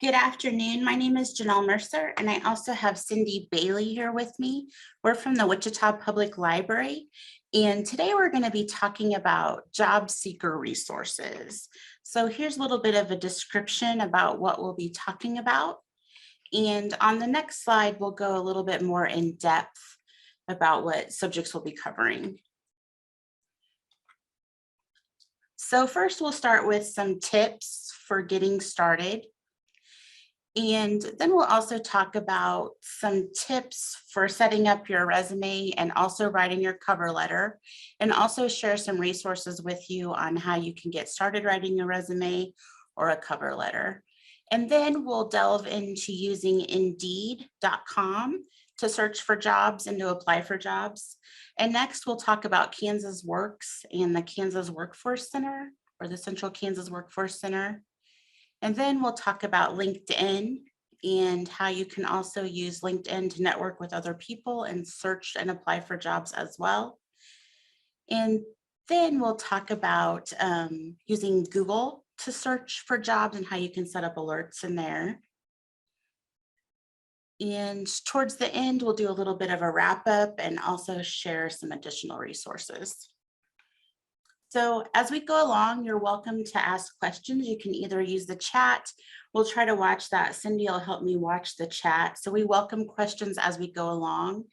Good afternoon. My name is Janelle Mercer, and I also have Cindy Bailey here with me. We're from the Wichita Public Library, and today we're going to be talking about job seeker resources. So here's a little bit of a description about what we'll be talking about. And on the next slide, we'll go a little bit more in depth about what subjects we'll be covering. So first, we'll start with some tips for getting started. And then we'll also talk about some tips for setting up your resume and also writing your cover letter, and also share some resources with you on how you can get started writing a resume or a cover letter. And then we'll delve into using Indeed.com to search for jobs and to apply for jobs. And next, we'll talk about Kansas Works and the Kansas Workforce Center, or the Central Kansas Workforce Center. And then we'll talk about LinkedIn and how you can also use LinkedIn to network with other people and search and apply for jobs as well. And then we'll talk about using Google to search for jobs and how you can set up alerts in there. And towards the end, we'll do a little bit of a wrap up and also share some additional resources. So as we go along, you're welcome to ask questions. You can either use the chat. We'll try to watch that. Cindy will help me watch the chat. So we welcome questions as we go along.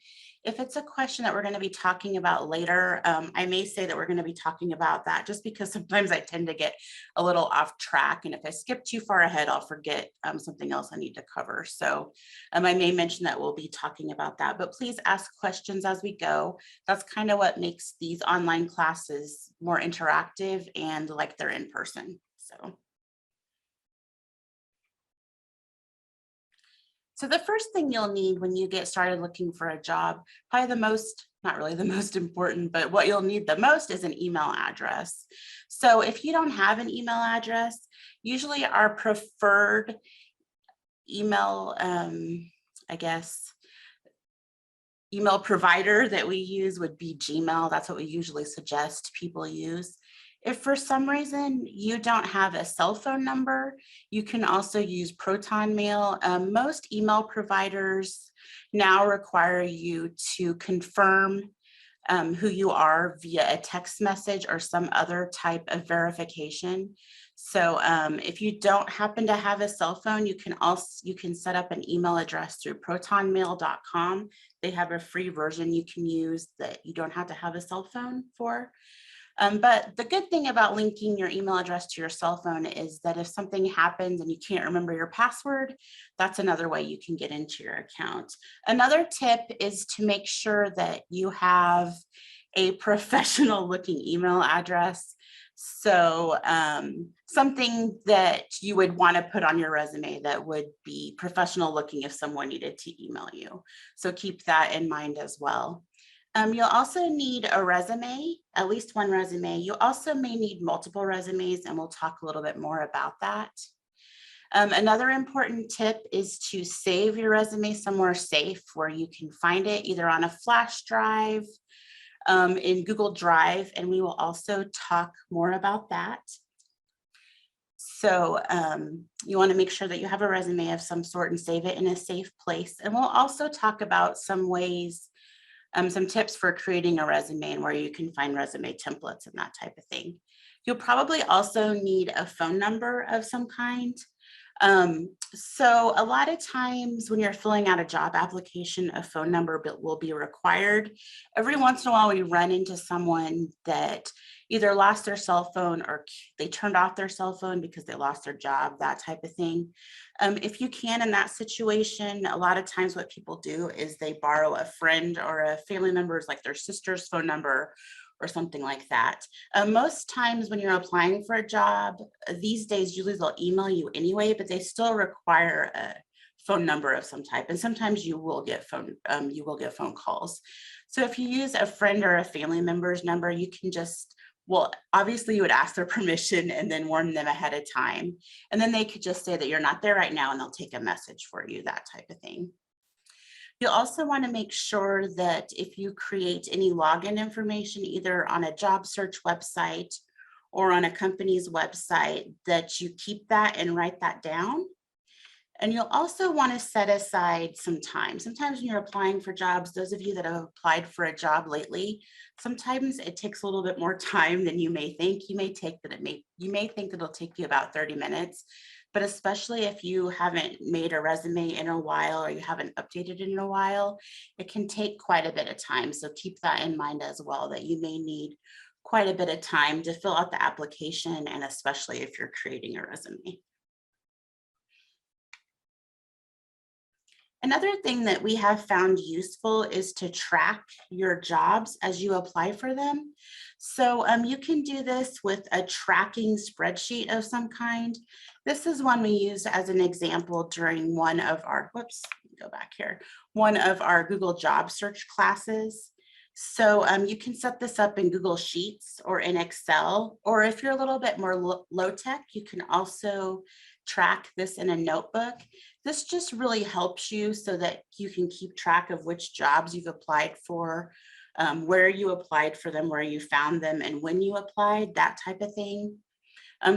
If it's a question that we're going to be talking about later, I may say that we're going to be talking about that just because sometimes I tend to get a little off track. And if I skip too far ahead, I'll forget something else I need to cover. So I may mention that we'll be talking about that, but please ask questions as we go. That's kind of what makes these online classes more interactive and like they're in person. So the first thing you'll need when you get started looking for a job, probably not really the most important, but what you'll need the most is an email address. So if you don't have an email address, usually our preferred email, email provider that we use would be Gmail. That's what we usually suggest people use. If for some reason you don't have a cell phone number, you can also use Proton Mail. Most email providers now require you to confirm who you are via a text message or some other type of verification. So if you don't happen to have a cell phone, you can set up an email address through protonmail.com. They have a free version you can use that you don't have to have a cell phone for. But the good thing about linking your email address to your cell phone is that if something happens and you can't remember your password, that's another way you can get into your account. Another tip is to make sure that you have a professional looking email address. So something that you would want to put on your resume that would be professional looking if someone needed to email you. So keep that in mind as well. You'll also need a resume, at least one resume. You also may need multiple resumes, and we'll talk a little bit more about that. Another important tip is to save your resume somewhere safe where you can find it, either on a flash drive, in Google Drive, and we will also talk more about that. So you want to make sure that you have a resume of some sort and save it in a safe place. And we'll also talk about some ways, some tips for creating a resume and where you can find resume templates and that type of thing. You'll probably also need a phone number of some kind. So a lot of times when you're filling out a job application, a phone number will be required. Every once in a while, we run into someone that either lost their cell phone or they turned off their cell phone because they lost their job, that type of thing. If you can, in that situation, a lot of times what people do is they borrow a friend or a family member's, like their sister's phone number or something like that. Most times when you're applying for a job these days, usually they'll email you anyway, but they still require a phone number of some type. And sometimes you will get phone calls. So if you use a friend or a family member's number, you can just, well, obviously you would ask their permission and then warn them ahead of time. And then they could just say that you're not there right now and they'll take a message for you, that type of thing. You'll also want to make sure that if you create any login information, either on a job search website or on a company's website, that you keep that and write that down. And you'll also want to set aside some time. Sometimes when you're applying for jobs, those of you that have applied for a job lately, sometimes it takes a little bit more time than you may think. You may think that it'll take you about 30 minutes, but especially if you haven't made a resume in a while or you haven't updated it in a while, it can take quite a bit of time. So keep that in mind as well, that you may need quite a bit of time to fill out the application, and especially if you're creating a resume. Another thing that we have found useful is to track your jobs as you apply for them. So you can do this with a tracking spreadsheet of some kind. This is one we used as an example during one of our, whoops, let me go back here, one of our Google job search classes. So you can set this up in Google Sheets or in Excel, or if you're a little bit more low tech, you can also track this in a notebook. This just really helps you so that you can keep track of which jobs you've applied for, where you applied for them, where you found them, and when you applied, that type of thing.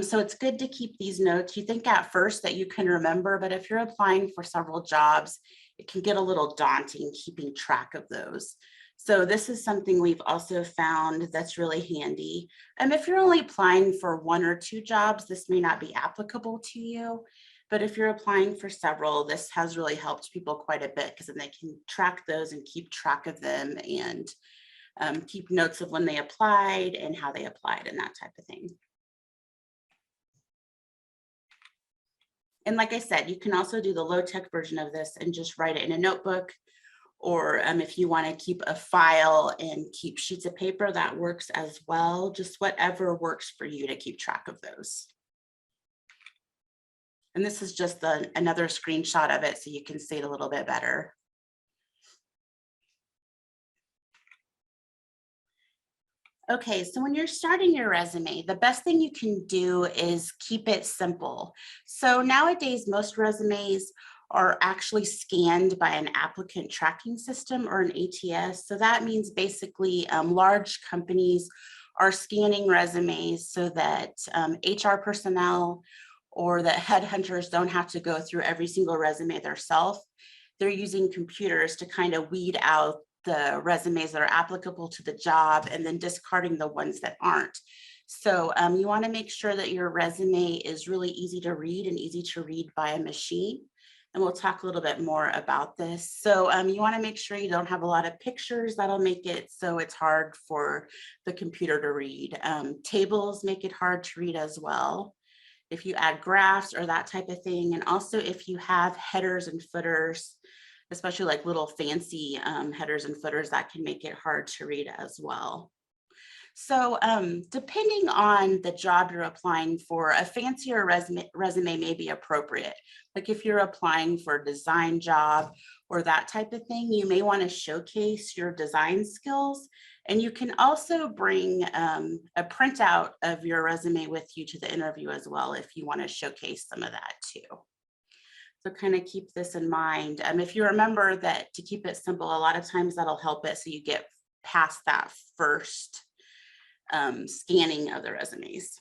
So it's good to keep these notes. You think at first that you can remember, but if you're applying for several jobs, it can get a little daunting keeping track of those. So this is something we've also found that's really handy. If you're only applying for one or two jobs, this may not be applicable to you. But if you're applying for several, this has really helped people quite a bit, because then they can track those and keep track of them, and keep notes of when they applied and how they applied and that type of thing. And like I said, you can also do the low tech version of this and just write it in a notebook, or if you want to keep a file and keep sheets of paper, that works as well. Just whatever works for you to keep track of those. And this is just another screenshot of it so you can see it a little bit better. Okay, so when you're starting your resume, the best thing you can do is keep it simple. So nowadays, most resumes are actually scanned by an applicant tracking system or an ATS. So that means basically large companies are scanning resumes so that HR personnel or that headhunters don't have to go through every single resume themselves. They're using computers to kind of weed out the resumes that are applicable to the job and then discarding the ones that aren't. So you want to make sure that your resume is really easy to read and easy to read by a machine. And we'll talk a little bit more about this. So you want to make sure you don't have a lot of pictures. That'll make it so it's hard for the computer to read. Tables make it hard to read as well, if you add graphs or that type of thing. And also if you have headers and footers, especially like little fancy headers and footers, that can make it hard to read as well. So depending on the job you're applying for, a fancier resume may be appropriate. Like if you're applying for a design job or that type of thing, you may want to showcase your design skills. And you can also bring a printout of your resume with you to the interview as well, if you want to showcase some of that too. So kind of keep this in mind. If you remember that to keep it simple, a lot of times that'll help it so you get past that first scanning of the resumes.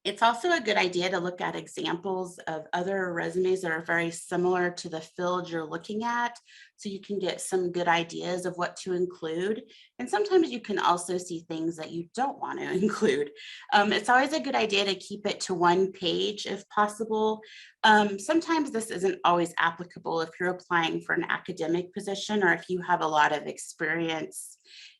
It's also a good idea to look at examples of other resumes that are very similar to the field you're looking at, so you can get some good ideas of what to include. And sometimes you can also see things that you don't want to include. It's always a good idea to keep it to one page if possible. Sometimes this isn't always applicable if you're applying for an academic position, or if you have a lot of experience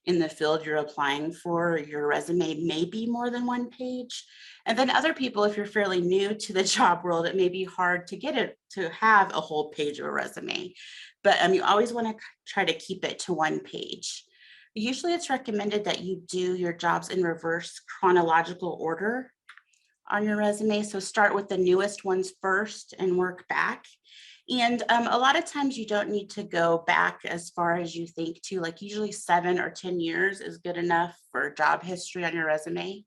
in the field you're applying for, your resume may be more than one page. And then other people, if you're fairly new to the job world, it may be hard to get it to have a whole page of a resume. But you always want to try to keep it to one page. Usually it's recommended that you do your jobs in reverse chronological order on your resume. So start with the newest ones first and work back. And a lot of times you don't need to go back as far as you think to, like usually 7 or 10 years is good enough for job history on your resume.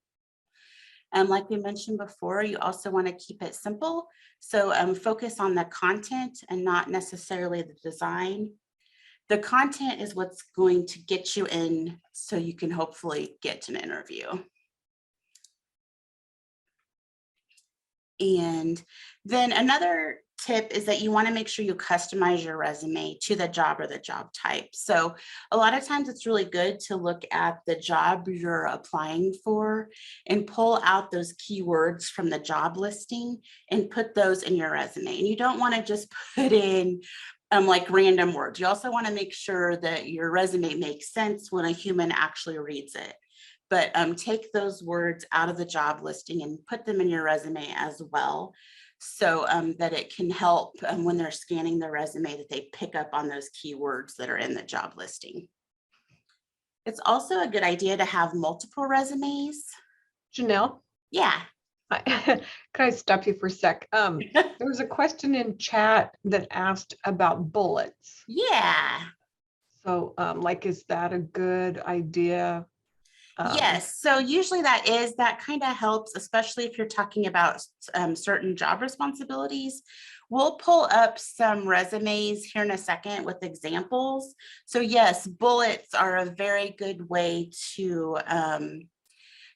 And like we mentioned before, you also want to keep it simple. So focus on the content and not necessarily the design. The content is what's going to get you in so you can hopefully get to an interview. And then another tip is that you want to make sure you customize your resume to the job or the job type. So a lot of times it's really good to look at the job you're applying for and pull out those keywords from the job listing and put those in your resume. And you don't want to just put in like random words. You also want to make sure that your resume makes sense when a human actually reads it. But take those words out of the job listing and put them in your resume as well, so that it can help when they're scanning the resume that they pick up on those keywords that are in the job listing. It's also a good idea to have multiple resumes. Janelle? Yeah. Can I stop you for a sec? There was a question in chat that asked about bullets. Yeah. So like, is that a good idea? Yes, so usually that kind of helps, especially if you're talking about certain job responsibilities. We'll pull up some resumes here in a second with examples. So yes, bullets are a very good way to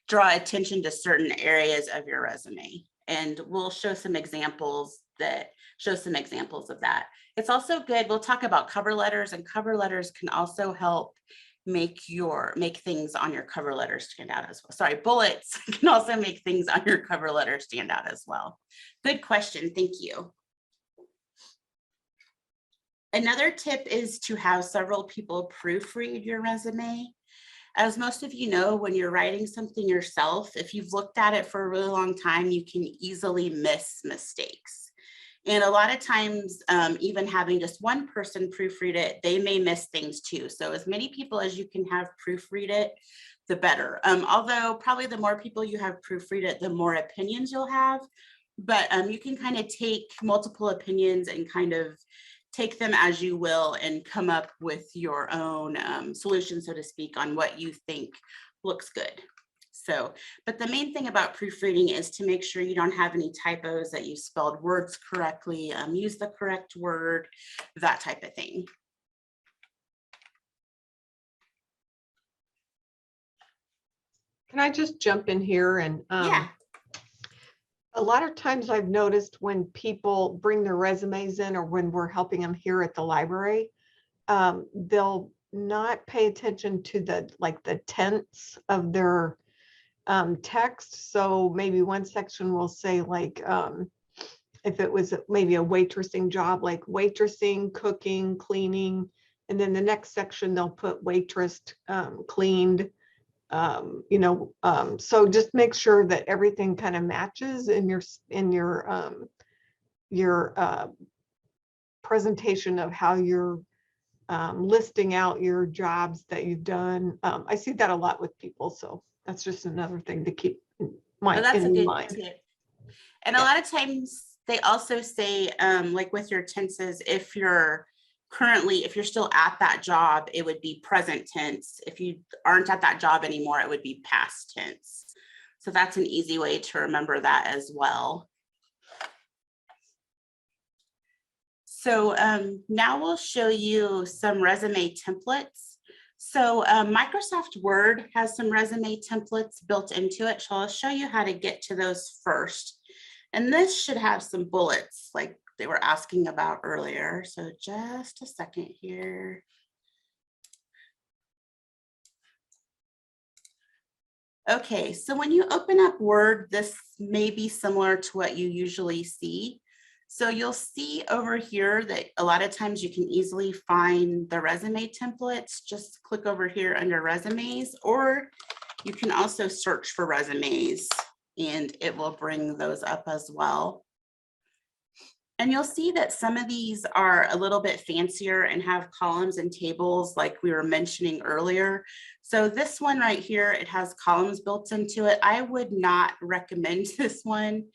draw attention to certain areas of your resume. And we'll show some examples of that. It's also good, we'll talk about cover letters, and cover letters can also help make things on your cover letter stand out as well. Sorry, bullets can also make things on your cover letter stand out as well. Good question, thank you. Another tip is to have several people proofread your resume. As most of you know, when you're writing something yourself, if you've looked at it for a really long time, you can easily miss mistakes. And a lot of times, even having just one person proofread it, they may miss things too. So as many people as you can have proofread it, the better. Although probably the more people you have proofread it, the more opinions you'll have. But you can kind of take multiple opinions and kind of take them as you will and come up with your own solution, so to speak, on what you think looks good. So, but the main thing about proofreading is to make sure you don't have any typos, that you spelled words correctly, use the correct word, that type of thing. Can I just jump in here? And yeah. A lot of times I've noticed when people bring their resumes in, or when we're helping them here at the library, they'll not pay attention to the tense of their text. So maybe one section will say like, if it was maybe a waitressing job, like waitressing, cooking, cleaning, and then the next section they'll put waitressed, cleaned, so just make sure that everything kind of matches in your presentation of how you're listing out your jobs that you've done. I see that a lot with people, so that's just another thing to keep in mind. That's a good tip. And a lot of times they also say, like with your tenses, if you're still at that job, it would be present tense. If you aren't at that job anymore, it would be past tense. So that's an easy way to remember that as well. So now we'll show you some resume templates. So Microsoft Word has some resume templates built into it. So I'll show you how to get to those first. And this should have some bullets like they were asking about earlier. So just a second here. Okay, so when you open up Word, this may be similar to what you usually see. So you'll see over here that a lot of times you can easily find the resume templates. Just click over here under resumes, or you can also search for resumes and it will bring those up as well. And you'll see that some of these are a little bit fancier and have columns and tables like we were mentioning earlier. So this one right here, it has columns built into it. I would not recommend this one,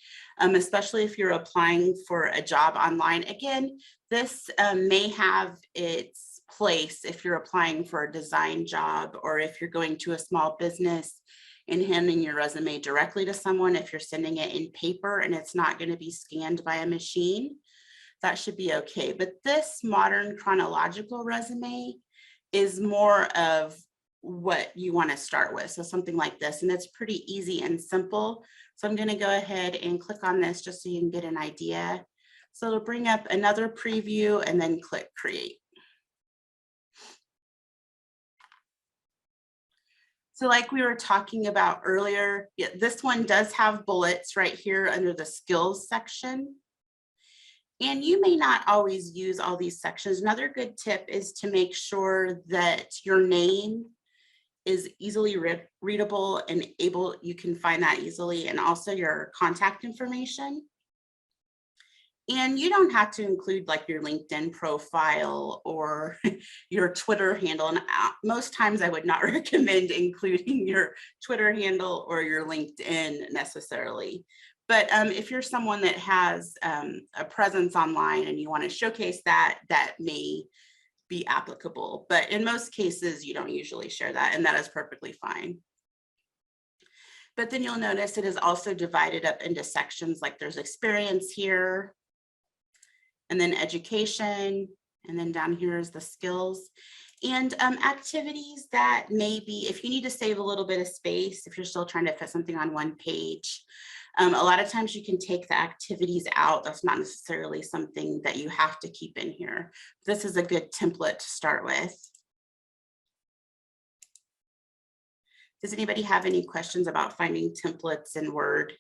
especially if you're applying for a job online. Again, this may have its place if you're applying for a design job, or if you're going to a small business and handing your resume directly to someone. If you're sending it in paper and it's not going to be scanned by a machine, that should be okay. But this modern chronological resume is more of what you want to start with. So something like this, and it's pretty easy and simple. So I'm going to go ahead and click on this just so you can get an idea. So it'll bring up another preview and then click create. So like we were talking about earlier, yeah, this one does have bullets right here under the skills section. And you may not always use all these sections. Another good tip is to make sure that your name is easily readable and you can find that easily, and also your contact information. And you don't have to include like your LinkedIn profile or your Twitter handle. And most times I would not recommend including your Twitter handle or your LinkedIn necessarily. But if you're someone that has a presence online and you want to showcase that, that may be applicable. But in most cases, you don't usually share that, and that is perfectly fine. But then you'll notice it is also divided up into sections, like there's experience here, and then education, and then down here is the skills and activities that maybe if you need to save a little bit of space, if you're still trying to fit something on one page. A lot of times you can take the activities out. That's not necessarily something that you have to keep in here. This is a good template to start with. Does anybody have any questions about finding templates in Word?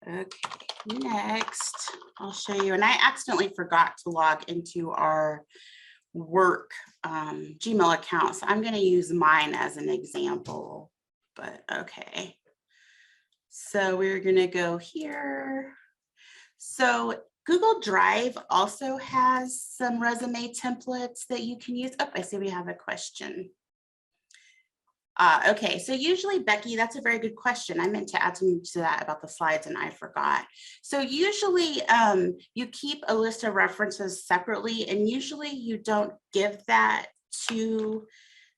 Okay, next I'll show you, and I accidentally forgot to log into our work Gmail account, so I'm going to use mine as an example, but okay. So we're going to go here. So Google Drive also has some resume templates that you can use. Oh, I see we have a question. Okay, so usually, Becky, that's a very good question. I meant to add something to that about the slides and I forgot. So usually you keep a list of references separately, and usually you don't give that to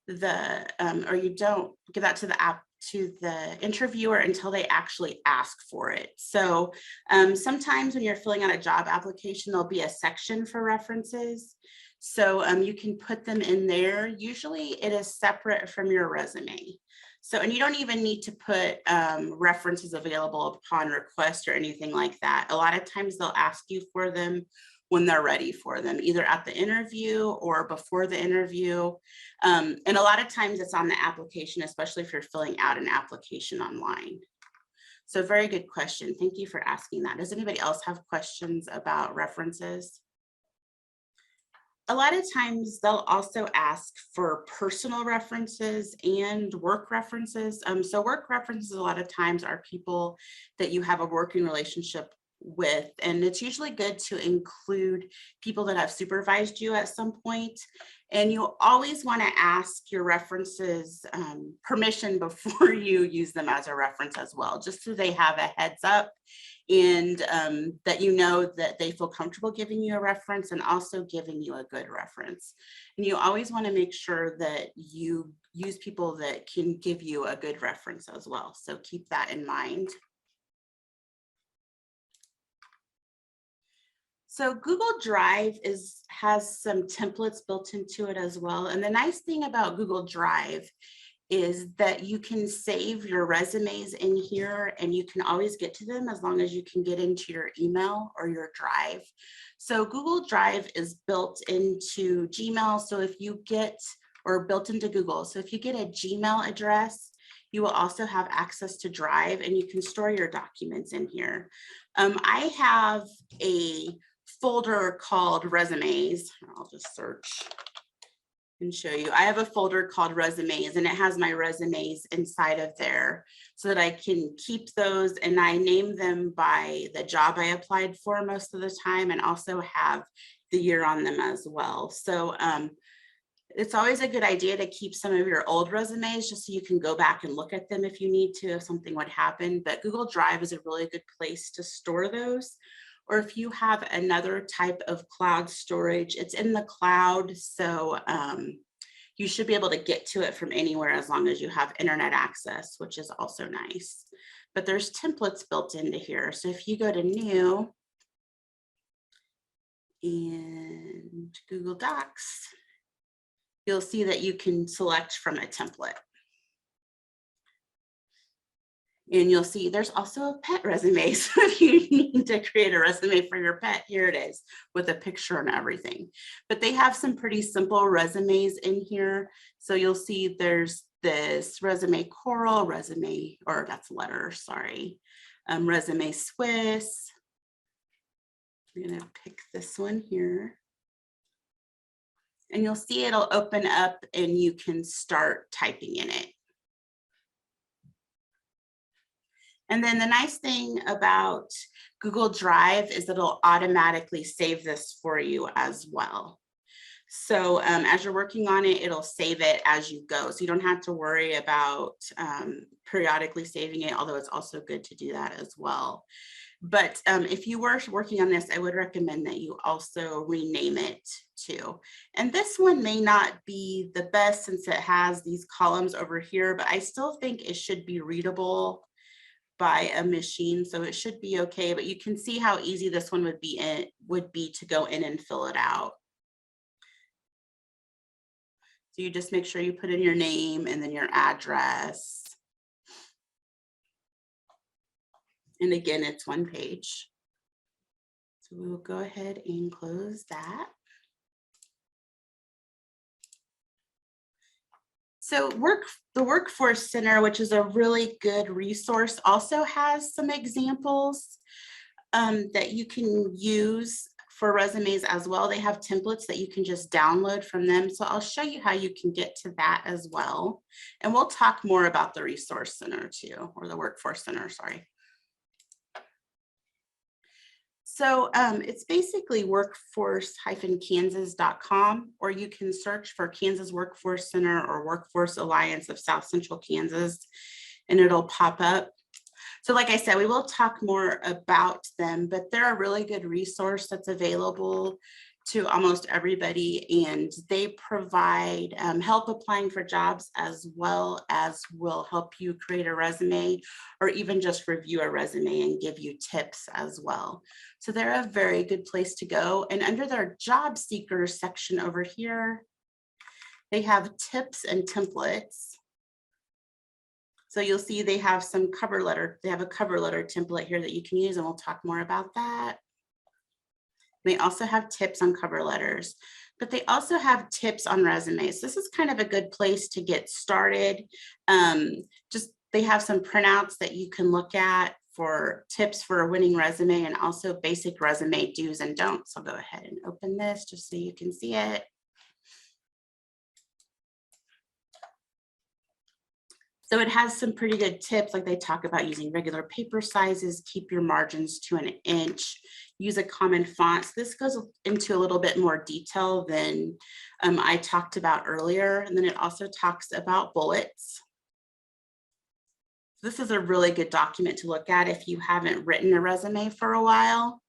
the, or you don't give that to the app, to the interviewer until they actually ask for it. So sometimes when you're filling out a job application, there'll be a section for references. So you can put them in there. Usually it is separate from your resume. So, and you don't even need to put references available upon request or anything like that. A lot of times they'll ask you for them when they're ready for them, either at the interview or before the interview. And a lot of times it's on the application, especially if you're filling out an application online. So very good question. Thank you for asking that. Does anybody else have questions about references? A lot of times they'll also ask for personal references and work references. So work references a lot of times are people that you have a working relationship with, and it's usually good to include people that have supervised you at some point. And you always want to ask your references permission before you use them as a reference as well, just so they have a heads up, and that you know that they feel comfortable giving you a reference and also giving you a good reference. And you always want to make sure that you use people that can give you a good reference as well. So keep that in mind. So Google Drive has some templates built into it as well. And the nice thing about Google Drive is that you can save your resumes in here, and you can always get to them as long as you can get into your email or your Drive. So Google Drive is built into Gmail. So if you get, or built into Google, so if you get a Gmail address, you will also have access to Drive, and you can store your documents in here. I have a folder called resumes. I'll just search and show you. I have a folder called resumes, and it has my resumes inside of there so that I can keep those, and I name them by the job I applied for most of the time, and also have the year on them as well. So it's always a good idea to keep some of your old resumes just so you can go back and look at them if you need to, if something would happen. But Google Drive is a really good place to store those. Or if you have another type of cloud storage, it's in the cloud. So you should be able to get to it from anywhere as long as you have internet access, which is also nice. But there's templates built into here. So if you go to new, and Google Docs, you'll see that you can select from a template. And you'll see there's also a pet resume. So if you need to create a resume for your pet, here it is with a picture and everything. But they have some pretty simple resumes in here. So you'll see there's this resume coral, resume, or that's letter, sorry. Resume Swiss. I'm gonna pick this one here. And you'll see it'll open up and you can start typing in it. And then the nice thing about Google Drive is that it'll automatically save this for you as well. So as you're working on it, it'll save it as you go. So you don't have to worry about periodically saving it, although it's also good to do that as well. But if you were working on this, I would recommend that you also rename it too. And this one may not be the best since it has these columns over here, but I still think it should be readable by a machine, so it should be okay. But you can see how easy this one would be to go in and fill it out. So you just make sure you put in your name and then your address. And again, it's one page. So we will go ahead and close that. So the Workforce Center, which is a really good resource, also has some examples that you can use for resumes as well. They have templates that you can just download from them. So I'll show you how you can get to that as well. And we'll talk more about the Resource Center too, or the Workforce Center, sorry. So it's basically workforce-kansas.com, or you can search for Kansas Workforce Center or Workforce Alliance of South Central Kansas, and it'll pop up. So like I said, we will talk more about them, but they're a really good resource that's available to almost everybody, and they provide help applying for jobs, as well as will help you create a resume or even just review a resume and give you tips as well. So they're a very good place to go. And under their job seekers section over here, they have tips and templates. So you'll see they have some cover letter. They have a cover letter template here that you can use, and we'll talk more about that. They also have tips on cover letters, but they also have tips on resumes. This is kind of a good place to get started. They have some printouts that you can look at for tips for a winning resume, and also basic resume do's and don'ts. I'll go ahead and open this just so you can see it. So it has some pretty good tips, like they talk about using regular paper sizes, keep your margins to 1 inch, use a common font. So this goes into a little bit more detail than I talked about earlier. And then it also talks about bullets. This is a really good document to look at if you haven't written a resume for a while.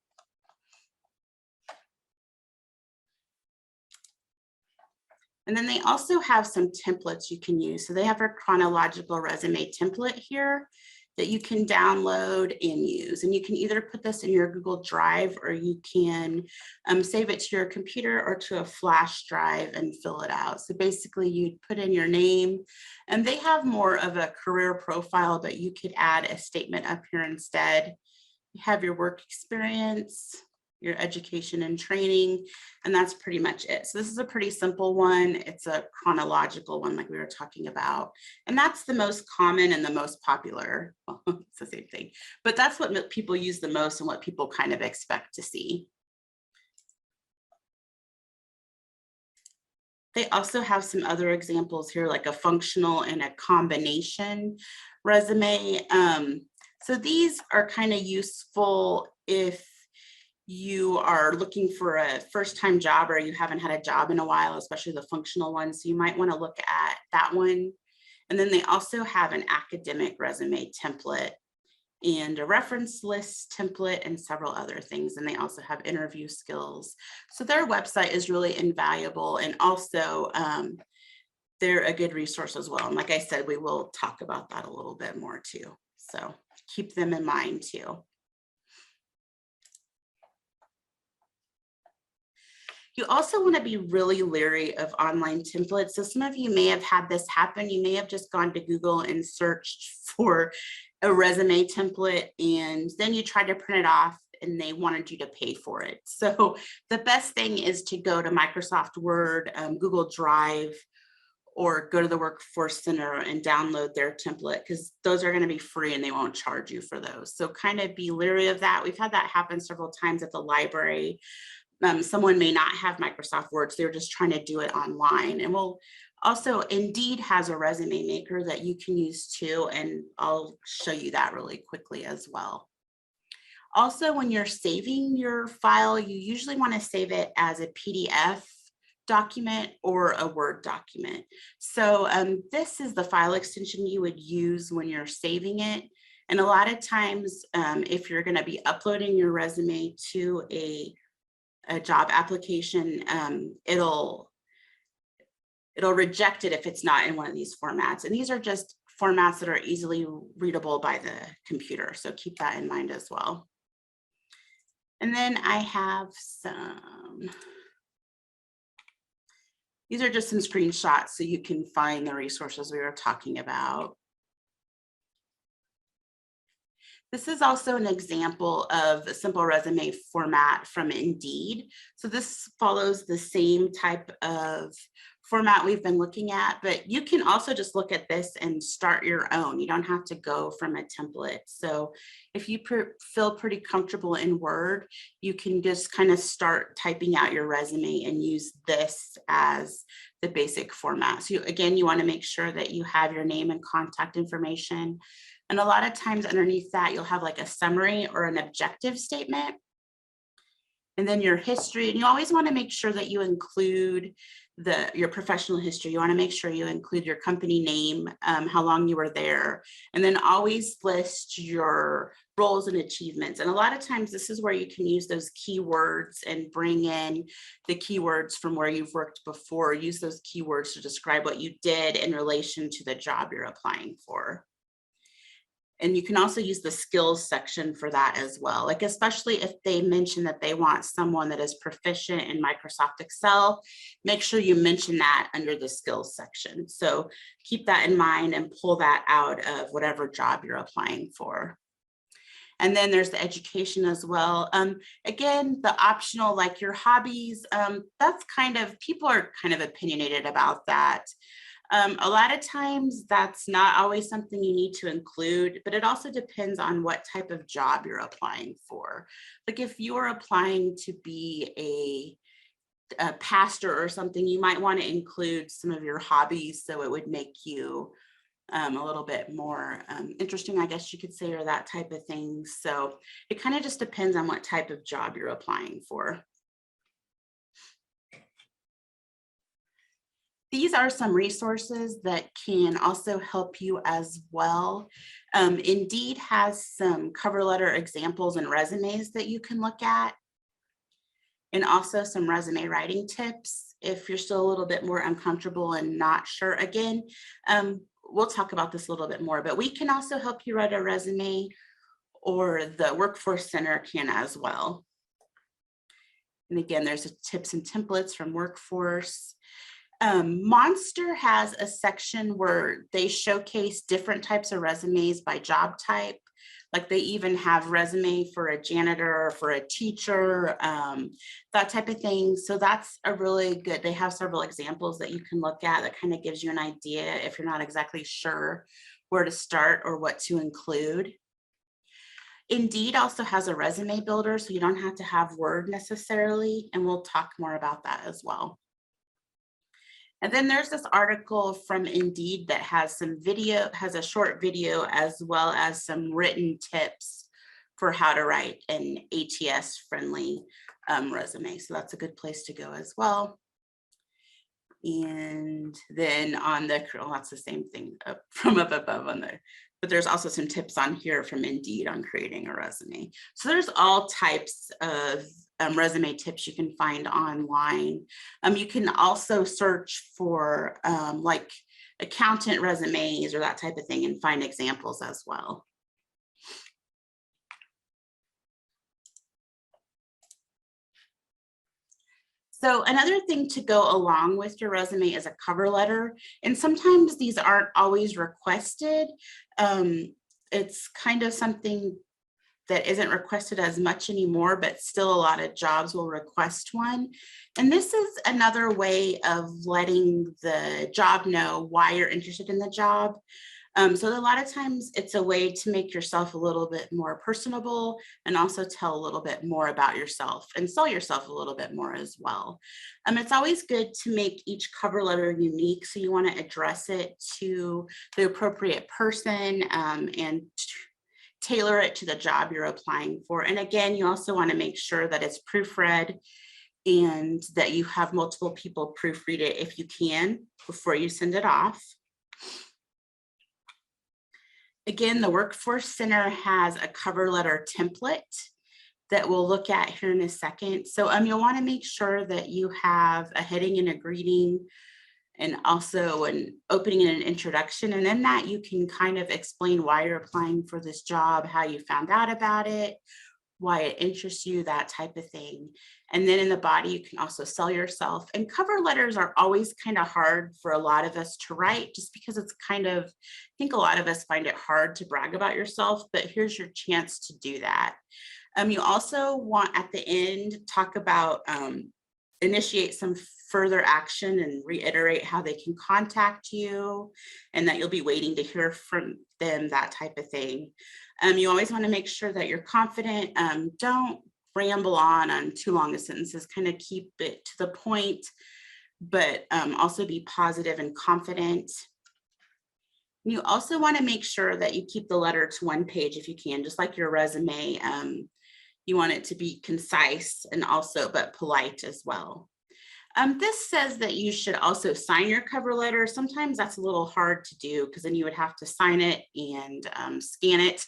And then they also have some templates you can use. So they have a chronological resume template here that you can download and use. And you can either put this in your Google Drive, or you can save it to your computer or to a flash drive and fill it out. So basically you'd put in your name, and they have more of a career profile, but you could add a statement up here instead. You have your work experience, your education and training, and that's pretty much it. So this is a pretty simple one. It's a chronological one like we were talking about, and that's the most common and the most popular. Well, it's the same thing, but that's what people use the most and what people kind of expect to see. They also have some other examples here, like a functional and a combination resume. So these are kind of useful if you are looking for a first-time job or you haven't had a job in a while, especially the functional ones. So you might want to look at that one. And then they also have an academic resume template and a reference list template and several other things. And they also have interview skills. So their website is really invaluable. And also they're a good resource as well. And like I said, we will talk about that a little bit more too. So keep them in mind too. You also want to be really leery of online templates. So some of you may have had this happen. You may have just gone to Google and searched for a resume template, and then you tried to print it off and they wanted you to pay for it. So the best thing is to go to Microsoft Word, Google Drive, or go to the Workforce Center and download their template, because those are going to be free and they won't charge you for those. So kind of be leery of that. We've had that happen several times at the library. Someone may not have Microsoft Word, so they're just trying to do it online. And we'll also, Indeed has a resume maker that you can use too, and I'll show you that really quickly as well. Also, when you're saving your file, you usually want to save it as a PDF document or a Word document. So this is the file extension you would use when you're saving it. And a lot of times, if you're going to be uploading your resume to a job application, it'll reject it if it's not in one of these formats. And these are just formats that are easily readable by the computer. So keep that in mind as well. And then I have these are just some screenshots so you can find the resources we were talking about. This is also an example of a simple resume format from Indeed. So this follows the same type of format we've been looking at, but you can also just look at this and start your own. You don't have to go from a template. So if you feel pretty comfortable in Word, you can just kind of start typing out your resume and use this as the basic format. So again, you want to make sure that you have your name and contact information. And a lot of times underneath that, you'll have like a summary or an objective statement. And then your history, and you always want to make sure that you include your professional history. You want to make sure you include your company name, how long you were there, and then always list your roles and achievements. And a lot of times this is where you can use those keywords and bring in the keywords from where you've worked before. Use those keywords to describe what you did in relation to the job you're applying for. And you can also use the skills section for that as well. Like, especially if they mention that they want someone that is proficient in Microsoft Excel, make sure you mention that under the skills section. So keep that in mind and pull that out of whatever job you're applying for. And then there's the education as well. Again, the optional, like your hobbies, that's kind of, people are kind of opinionated about that. A lot of times that's not always something you need to include, but it also depends on what type of job you're applying for. Like if you are applying to be a pastor or something, you might want to include some of your hobbies so it would make you a little bit more interesting, I guess you could say, or that type of thing. So it kind of just depends on what type of job you're applying for. These are some resources that can also help you as well. Indeed has some cover letter examples and resumes that you can look at, and also some resume writing tips if you're still a little bit more uncomfortable and not sure. Again, we'll talk about this a little bit more, but we can also help you write a resume, or the Workforce Center can as well. And again, there's tips and templates from Workforce. Monster has a section where they showcase different types of resumes by job type. Like they even have resume for a janitor, for a teacher, that type of thing. So that's a really good, they have several examples that you can look at that kind of gives you an idea if you're not exactly sure where to start or what to include. Indeed also has a resume builder, so you don't have to have Word necessarily, and we'll talk more about that as well. And then there's this article from Indeed that has some video, has a short video, as well as some written tips for how to write an ATS friendly resume. So that's a good place to go as well. And then on the, well, that's the same thing from up above on there, but there's also some tips on here from Indeed on creating a resume. So there's all types of resume tips you can find online. You can also search for like accountant resumes or that type of thing and find examples as well. So another thing to go along with your resume is a cover letter. And sometimes these aren't always requested. It's kind of something that isn't requested as much anymore, but still a lot of jobs will request one. And this is another way of letting the job know why you're interested in the job. So a lot of times it's a way to make yourself a little bit more personable and also tell a little bit more about yourself and sell yourself a little bit more as well. It's always good to make each cover letter unique. So you want to address it to the appropriate person and tailor it to the job you're applying for. And again, you also want to make sure that it's proofread and that you have multiple people proofread it if you can before you send it off. Again, the Workforce Center has a cover letter template that we'll look at here in a second. So you'll want to make sure that you have a heading and a greeting and also an opening and an introduction. And in that you can kind of explain why you're applying for this job, how you found out about it, why it interests you, that type of thing. And then in the body, you can also sell yourself. And cover letters are always kind of hard for a lot of us to write, just because it's kind of, I think a lot of us find it hard to brag about yourself, but here's your chance to do that. You also want at the end, talk about, initiate some further action and reiterate how they can contact you and that you'll be waiting to hear from them, that type of thing. You always want to make sure that you're confident. Don't ramble on too long of sentences, kind of keep it to the point, but also be positive and confident. You also want to make sure that you keep the letter to one page if you can, just like your resume. You want it to be concise and also, but polite as well. This says that you should also sign your cover letter. Sometimes that's a little hard to do because then you would have to sign it and scan it.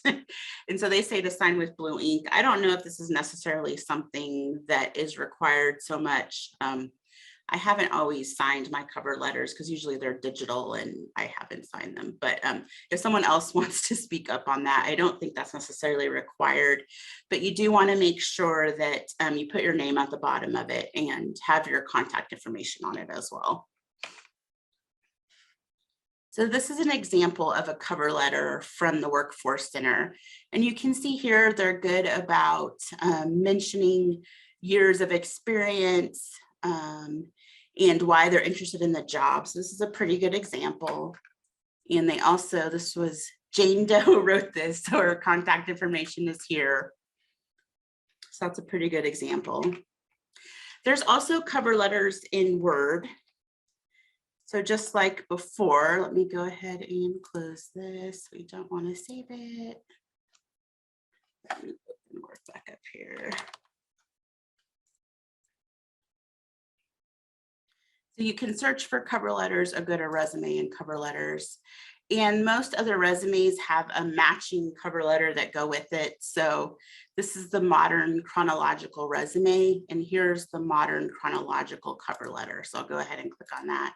And so they say to sign with blue ink. I don't know if this is necessarily something that is required so much. I haven't always signed my cover letters because usually they're digital and I haven't signed them. But if someone else wants to speak up on that, I don't think that's necessarily required. But you do want to make sure that you put your name at the bottom of it and have your contact information on it as well. So this is an example of a cover letter from the Workforce Center. And you can see here they're good about mentioning years of experience, and why they're interested in the job. So this is a pretty good example. And they also, this was Jane Doe wrote this, so her contact information is here. So that's a pretty good example. There's also cover letters in Word. So just like before, let me go ahead and close this. We don't want to save it. Let me open Word back up here. So you can search for cover letters or go to resume and cover letters. And most other resumes have a matching cover letter that go with it. So this is the modern chronological resume, and here's the modern chronological cover letter. So I'll go ahead and click on that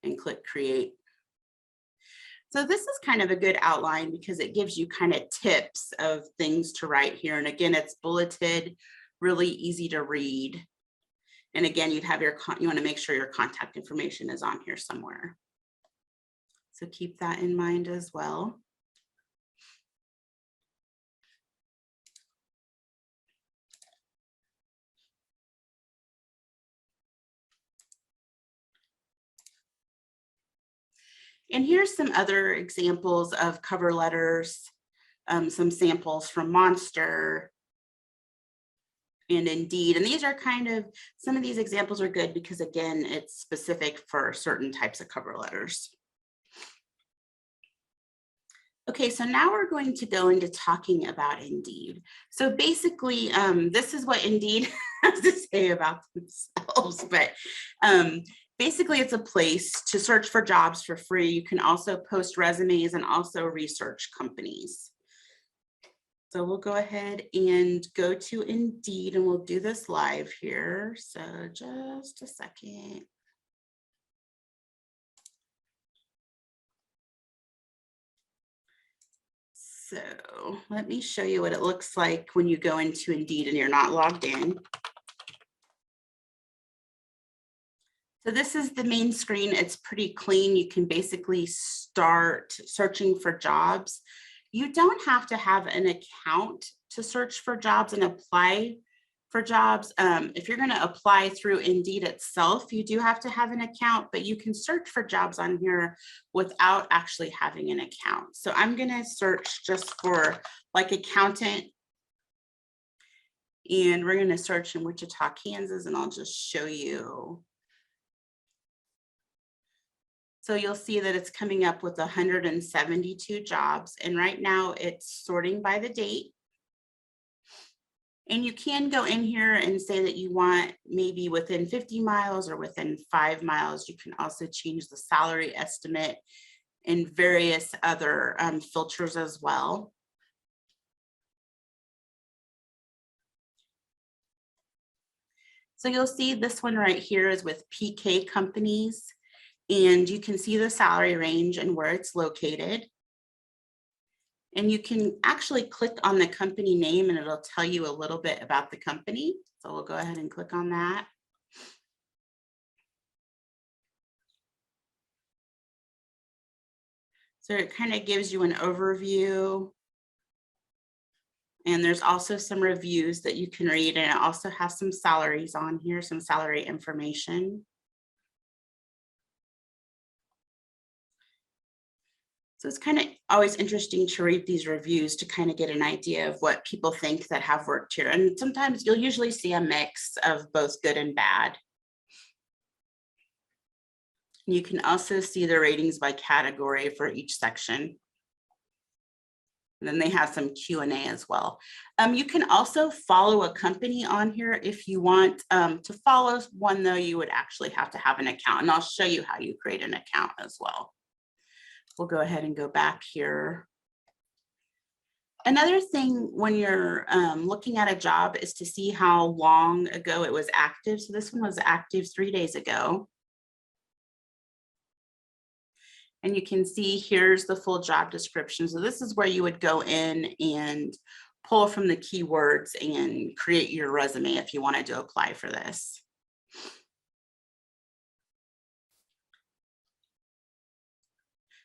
and click create. So this is kind of a good outline because it gives you kind of tips of things to write here. And again, it's bulleted, really easy to read. And again, you'd have your, you want to make sure your contact information is on here somewhere. So keep that in mind as well. And here's some other examples of cover letters, some samples from Monster and Indeed. And these are kind of, some of these examples are good because again, it's specific for certain types of cover letters. Okay, so now we're going to go into talking about Indeed. So basically, this is what Indeed has to say about themselves, but basically it's a place to search for jobs for free. You can also post resumes and also research companies. So we'll go ahead and go to Indeed and we'll do this live here. So just a second. So let me show you what it looks like when you go into Indeed and you're not logged in. So this is the main screen. It's pretty clean. You can basically start searching for jobs. You don't have to have an account to search for jobs and apply for jobs. If you're going to apply through Indeed itself, you do have to have an account, but you can search for jobs on here without actually having an account. So I'm going to search just for like accountant. And we're going to search in Wichita, Kansas, and I'll just show you. So you'll see that it's coming up with 172 jobs. And right now it's sorting by the date. And you can go in here and say that you want maybe within 50 miles or within 5 miles. You can also change the salary estimate and various other filters as well. So you'll see this one right here is with PK companies. And you can see the salary range and where it's located. And you can actually click on the company name and it'll tell you a little bit about the company. So we'll go ahead and click on that. So it kind of gives you an overview. And there's also some reviews that you can read, and it also has some salaries on here, some salary information. So it's kind of always interesting to read these reviews to kind of get an idea of what people think that have worked here. And sometimes you'll usually see a mix of both good and bad. You can also see the ratings by category for each section. And then they have some Q&A as well. You can also follow a company on here if you want to follow one, though you would actually have to have an account. And I'll show you how you create an account as well. We'll go ahead and go back here. Another thing when you're looking at a job is to see how long ago it was active. So this one was active 3 days ago. And you can see here's the full job description. So this is where you would go in and pull from the keywords and create your resume if you wanted to apply for this.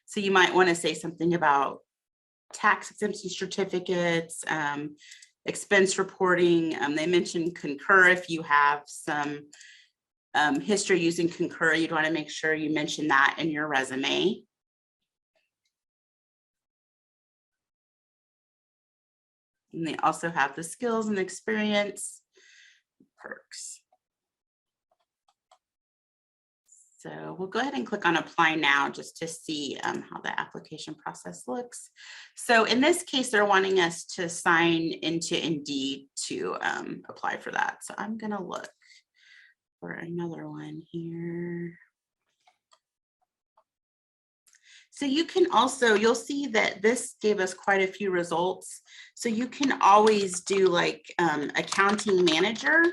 So you might want to say something about tax exemption certificates, expense reporting. They mentioned Concur. If you have some history using Concur, you'd want to make sure you mention that in your resume. And they also have the skills and experience perks. So we'll go ahead and click on apply now just to see how the application process looks. So in this case, they're wanting us to sign into Indeed to apply for that. So I'm going to look for another one here. So you can also, you'll see that this gave us quite a few results. So you can always do like accounting manager.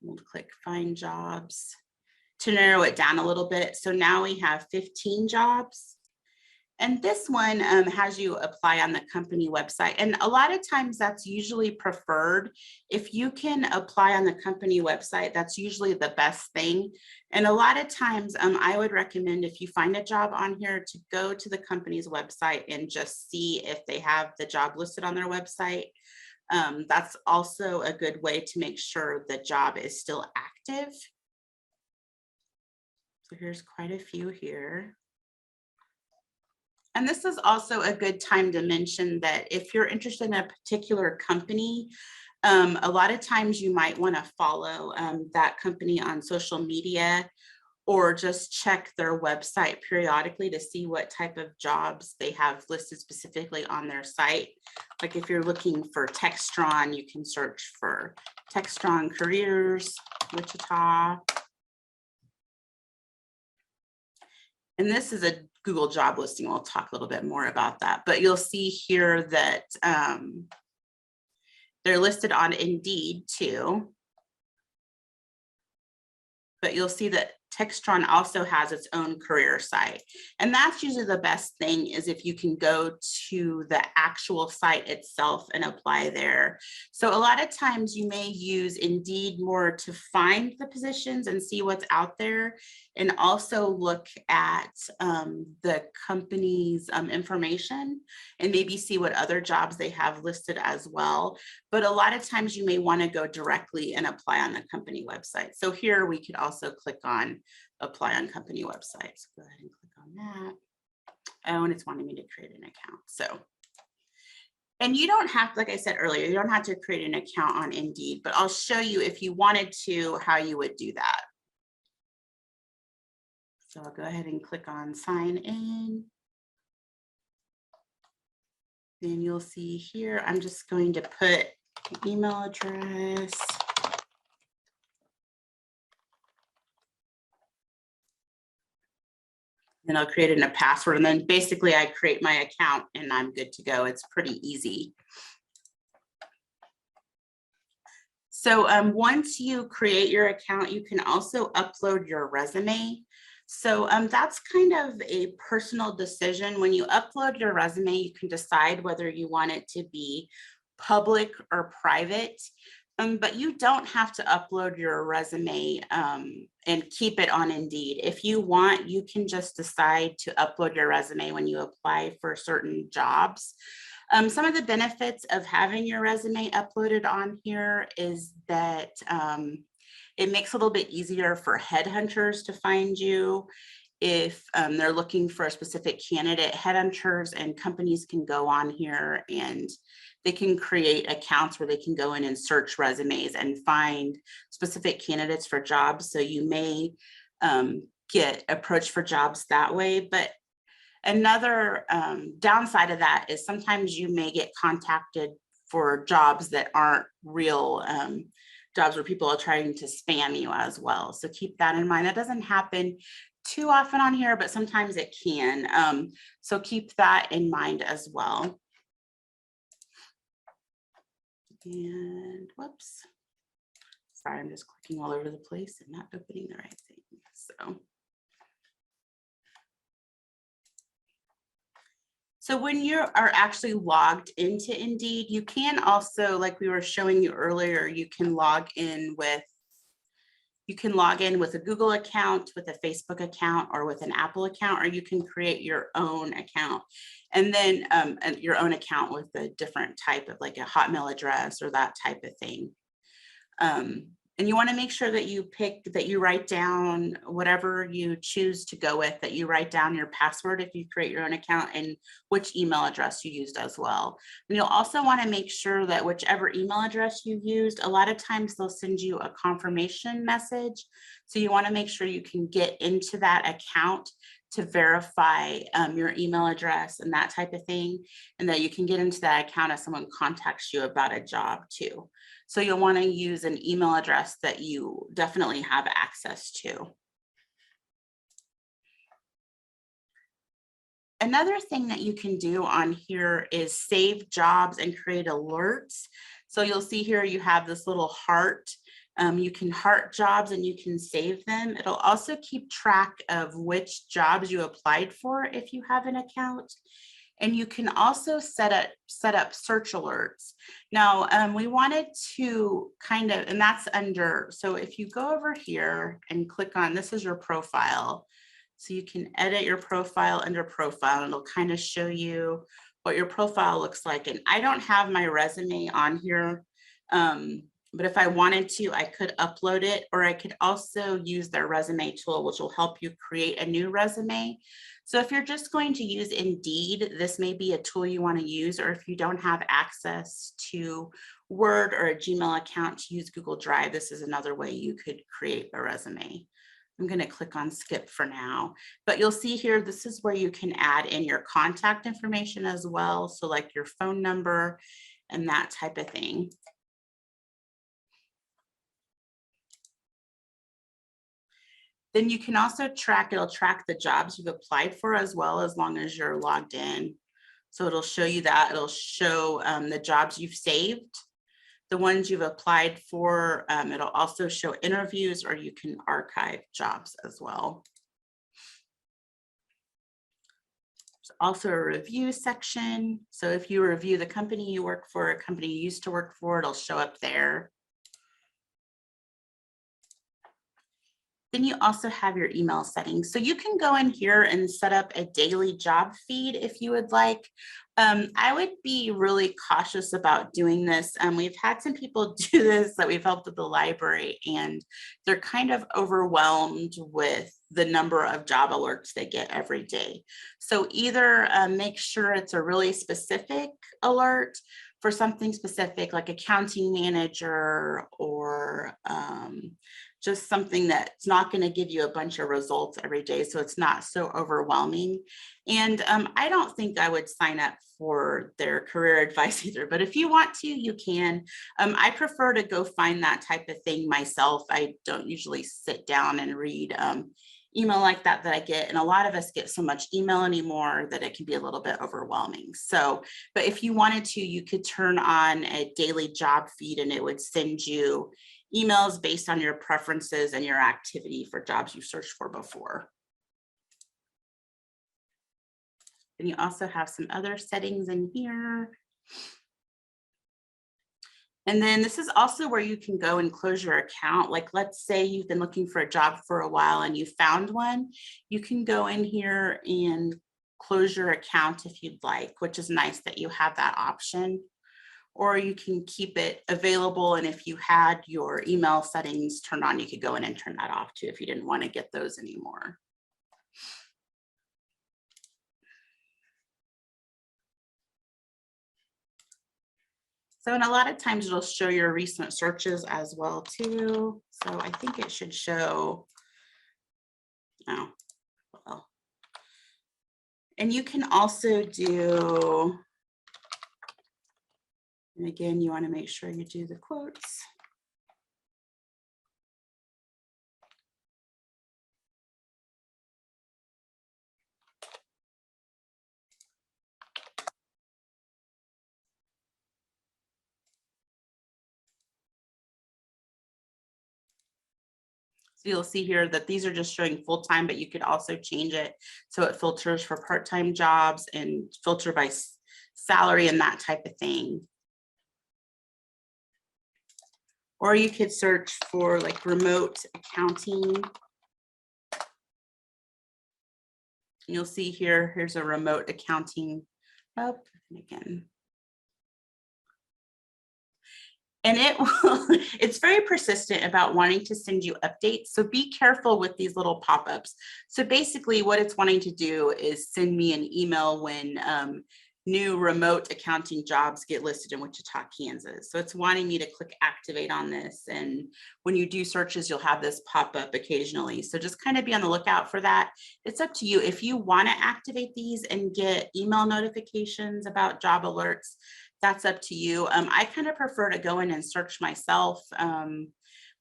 We'll click find jobs to narrow it down a little bit. So now we have 15 jobs. And this one has you apply on the company website. And a lot of times that's usually preferred. If you can apply on the company website, that's usually the best thing. And a lot of times I would recommend if you find a job on here to go to the company's website and just see if they have the job listed on their website. That's also a good way to make sure the job is still active. So here's quite a few here. And this is also a good time to mention that if you're interested in a particular company, a lot of times you might want to follow that company on social media or just check their website periodically to see what type of jobs they have listed specifically on their site. Like if you're looking for Textron, you can search for Textron Careers, Wichita. And this is a Google job listing. We'll talk a little bit more about that, but you'll see here that they're listed on Indeed too. But you'll see that Textron also has its own career site. And that's usually the best thing, is if you can go to the actual site itself and apply there. So a lot of times you may use Indeed more to find the positions and see what's out there, and also look at the company's information and maybe see what other jobs they have listed as well. But a lot of times you may want to go directly and apply on the company website. So here we could also click on apply on company websites. Go ahead and click on that. Oh, and it's wanting me to create an account. So, and you don't have, like I said earlier, you don't have to create an account on Indeed, but I'll show you if you wanted to, how you would do that. So I'll go ahead and click on sign in. Then you'll see here, I'm just going to put email address. Then I'll create in a password, and then basically I create my account and I'm good to go. It's pretty easy. So once you create your account, you can also upload your resume. So that's kind of a personal decision. When you upload your resume, you can decide whether you want it to be public or private. But you don't have to upload your resume and keep it on Indeed. If you want, you can just decide to upload your resume when you apply for certain jobs. Some of the benefits of having your resume uploaded on here is that it makes it a little bit easier for headhunters to find you. If they're looking for a specific candidate, headhunters and companies can go on here and they can create accounts where they can go in and search resumes and find specific candidates for jobs. So you may get approached for jobs that way. But another downside of that is sometimes you may get contacted for jobs that aren't real jobs, where people are trying to spam you as well. So keep that in mind. That doesn't happen too often on here, but sometimes it can. So keep that in mind as well. And whoops, sorry, I'm just clicking all over the place and not opening the right thing. So when you are actually logged into Indeed, you can also, like we were showing you earlier, you can log in with a Google account, with a Facebook account, or with an Apple account, or you can create your own account. And then your own account with a different type of, like a Hotmail address or that type of thing. And you want to make sure that you write down whatever you choose to go with, that you write down your password if you create your own account, and which email address you used as well. And you'll also want to make sure that whichever email address you used, a lot of times they'll send you a confirmation message. So you want to make sure you can get into that account to verify your email address and that type of thing, and that you can get into that account if someone contacts you about a job too. So you'll want to use an email address that you definitely have access to. Another thing that you can do on here is save jobs and create alerts. So you'll see here you have this little heart. You can heart jobs and you can save them. It'll also keep track of which jobs you applied for if you have an account. And you can also set up search alerts. Now, we wanted to kind of, and that's under, so if you go over here and click on, this is your profile. So you can edit your profile under profile, and it'll kind of show you what your profile looks like. And I don't have my resume on here, but if I wanted to, I could upload it, or I could also use their resume tool, which will help you create a new resume. So if you're just going to use Indeed, this may be a tool you want to use, or if you don't have access to Word or a Gmail account to use Google Drive, this is another way you could create a resume. I'm going to click on skip for now, but you'll see here, this is where you can add in your contact information as well. So like your phone number and that type of thing. Then you can also track, it'll track the jobs you've applied for as well, as long as you're logged in. So it'll show you that, it'll show the jobs you've saved. the ones you've applied for. It'll also show interviews, or you can archive jobs as well. There's also a review section. So if you review the company you work for, a company you used to work for, it'll show up there. Then you also have your email settings. So you can go in here and set up a daily job feed if you would like. I would be really cautious about doing this. We've had some people do this that we've helped at the library, and they're kind of overwhelmed with the number of job alerts they get every day. So either make sure it's a really specific alert for something specific, like accounting manager, or just something that's not going to give you a bunch of results every day, so it's not so overwhelming. And I don't think I would sign up for their career advice either, but if you want to, you can. I prefer to go find that type of thing myself. I don't usually sit down and read email like that I get, and a lot of us get so much email anymore that it can be a little bit overwhelming. So, but if you wanted to, you could turn on a daily job feed, and it would send you emails based on your preferences and your activity for jobs you searched for before. And you also have some other settings in here. And then this is also where you can go and close your account. Like, let's say you've been looking for a job for a while and you found one, you can go in here and close your account if you'd like, which is nice that you have that option. Or you can keep it available, and if you had your email settings turned on, you could go in and turn that off too if you didn't want to get those anymore. So, and a lot of times it'll show your recent searches as well too. So I think it should show, oh, well. And you can also do, and again, you want to make sure you do the quotes. So you'll see here that these are just showing full-time, but you could also change it so it filters for part-time jobs and filter by salary and that type of thing. Or you could search for like remote accounting. You'll see here, here's a remote accounting. Oh, again. And it will, it's very persistent about wanting to send you updates. So be careful with these little pop-ups. So basically what it's wanting to do is send me an email when new remote accounting jobs get listed in Wichita, Kansas. So it's wanting me to click activate on this. And when you do searches, you'll have this pop up occasionally. So just kind of be on the lookout for that. It's up to you. If you want to activate these and get email notifications about job alerts, that's up to you. I kind of prefer to go in and search myself.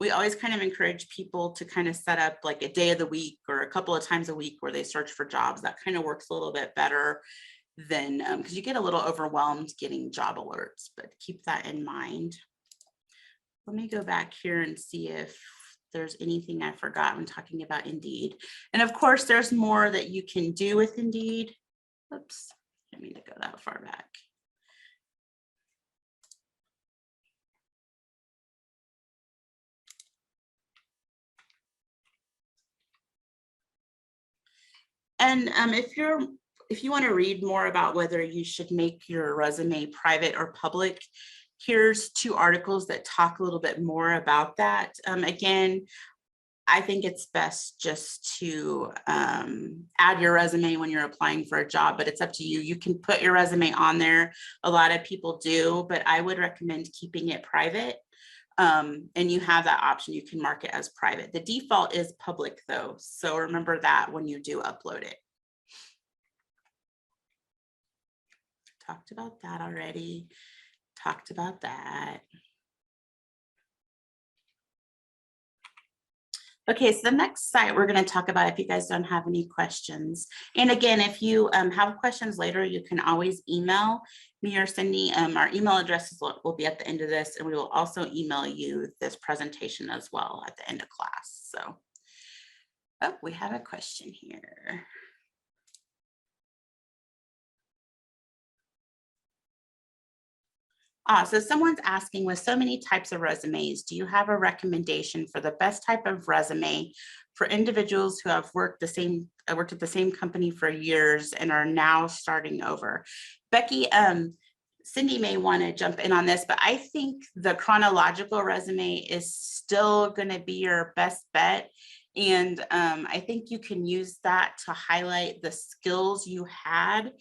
We always kind of encourage people to kind of set up like a day of the week or a couple of times a week where they search for jobs. That kind of works a little bit better than, because you get a little overwhelmed getting job alerts, but keep that in mind. Let me go back here and see if there's anything I forgot when talking about Indeed. And of course, there's more that you can do with Indeed. Oops, I didn't mean to go that far back. And if you want to read more about whether you should make your resume private or public, here's 2 articles that talk a little bit more about that. Again, I think it's best just to add your resume when you're applying for a job, but it's up to you. You can put your resume on there. A lot of people do, but I would recommend keeping it private. And you have that option. You can mark it as private. The default is public though. So remember that when you do upload it. Talked about that already. Talked about that. Okay, so the next site we're going to talk about, if you guys don't have any questions. And again, if you have questions later, you can always email me or Cindy, our email addresses will be at the end of this, and we will also email you this presentation as well at the end of class. So, oh, we have a question here. So someone's asking, with so many types of resumes, do you have a recommendation for the best type of resume for individuals who have worked at the same company for years and are now starting over? Becky, Cindy may want to jump in on this, but I think the chronological resume is still going to be your best bet. And I think you can use that to highlight the skills you had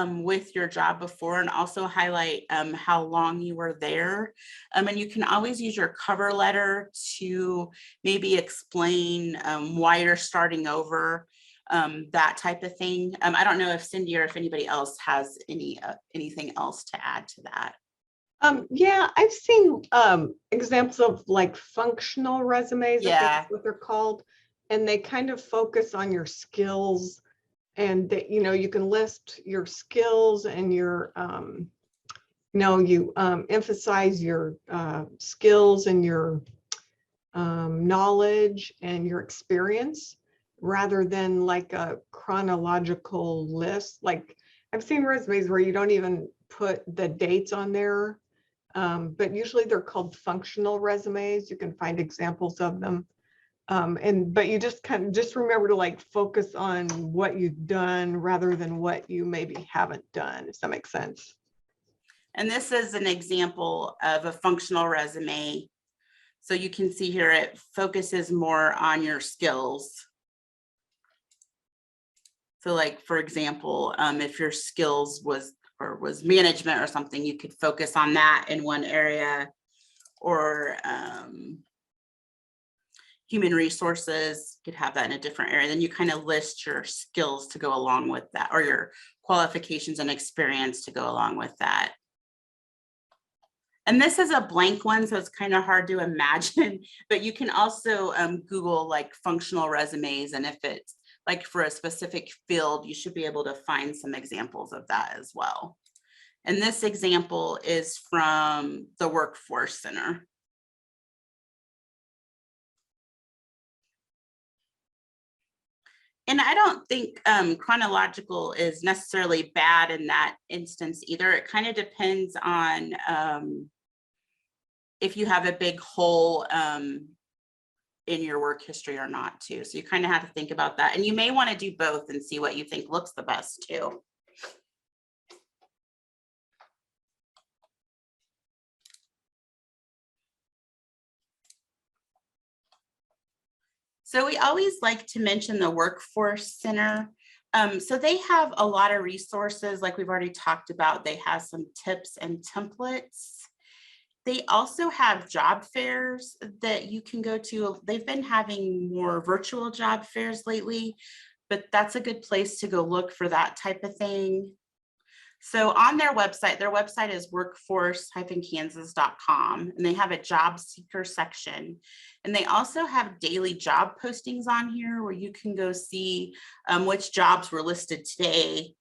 with your job before, and also highlight how long you were there. And you can always use your cover letter to maybe explain why you're starting over, that type of thing. I don't know if Cindy or if anybody else has anything else to add to that. Yeah, I've seen examples of like functional resumes, I think Yeah. is what they're called, and they kind of focus on your skills, and that, you know, you can list your skills and your you emphasize your skills and your knowledge and your experience, rather than like a chronological list. Like I've seen resumes where you don't even put the dates on there, but usually they're called functional resumes. You can find examples of them. But you just remember to like focus on what you've done rather than what you maybe haven't done, if that makes sense. And this is an example of a functional resume. So you can see here, it focuses more on your skills. So like, for example, if your skills was management or something, you could focus on that in one area, or human resources, you could have that in a different area. Then you kind of list your skills to go along with that, or your qualifications and experience to go along with that. And this is a blank one, so it's kind of hard to imagine, but you can also Google like functional resumes, and if it's like for a specific field, you should be able to find some examples of that as well. And this example is from the Workforce Center. And I don't think chronological is necessarily bad in that instance either. It kind of depends on if you have a big hole in your work history or not too. So you kind of have to think about that. And you may want to do both and see what you think looks the best too. So we always like to mention the Workforce Center. So they have a lot of resources, like we've already talked about. They have some tips and templates. They also have job fairs that you can go to. They've been having more virtual job fairs lately, but that's a good place to go look for that type of thing. So on their website is workforce-kansas.com, and they have a job seeker section. And they also have daily job postings on here where you can go see which jobs were listed today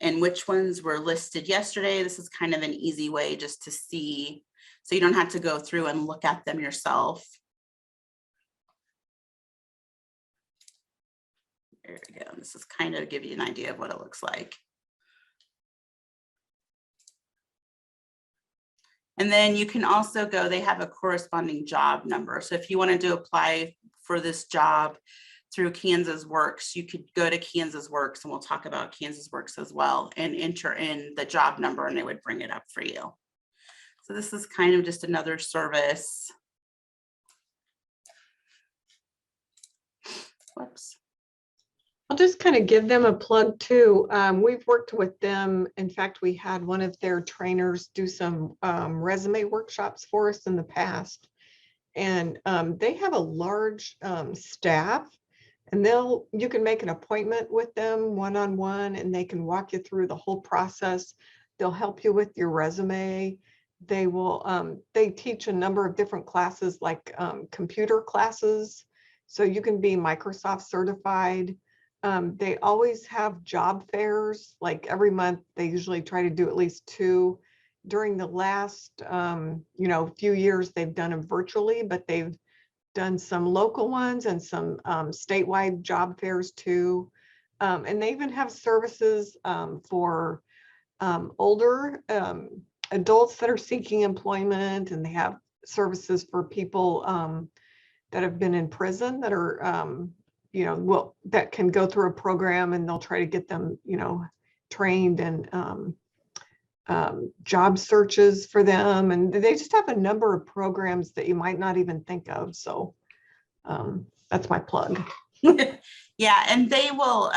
and which ones were listed yesterday. This is kind of an easy way just to see, so you don't have to go through and look at them yourself. There we go. This is kind of give you an idea of what it looks like. And then you can also go, they have a corresponding job number. So if you wanted to apply for this job through Kansas Works, you could go to Kansas Works, and we'll talk about Kansas Works as well, and enter in the job number, and they would bring it up for you. So this is kind of just another service. Whoops. I'll just kind of give them a plug too. We've worked with them. In fact, we had one of their trainers do some resume workshops for us in the past. And they have a large staff, and you can make an appointment with them one-on-one, and they can walk you through the whole process. They'll help you with your resume. They teach a number of different classes, like computer classes. So you can be Microsoft certified. They always have job fairs, like every month. They usually try to do at least 2. During the last, few years, they've done them virtually, but they've done some local ones and some statewide job fairs too. And they even have services for older adults that are seeking employment, and they have services for people that have been in prison that are, that can go through a program, and they'll try to get them, trained and job searches for them. And they just have a number of programs that you might not even think of. So that's my plug. Yeah, and they will,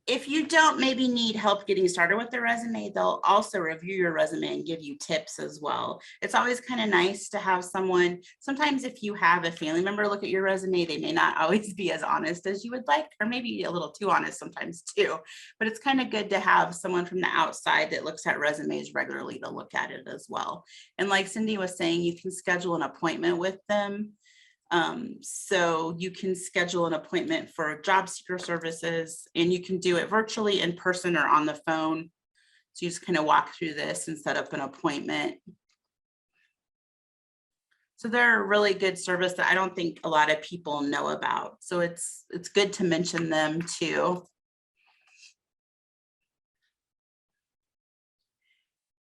if you don't maybe need help getting started with the resume, they'll also review your resume and give you tips as well. It's always kind of nice to have someone, sometimes if you have a family member look at your resume, they may not always be as honest as you would like, or maybe a little too honest sometimes too, but it's kind of good to have someone from the outside that looks at resumes regularly to look at it as well. And like Cindy was saying, you can schedule an appointment with them. So you can schedule an appointment for job seeker services, and you can do it virtually, in person, or on the phone. So you just kind of walk through this and set up an appointment. So they're a really good service that I don't think a lot of people know about. So it's good to mention them too.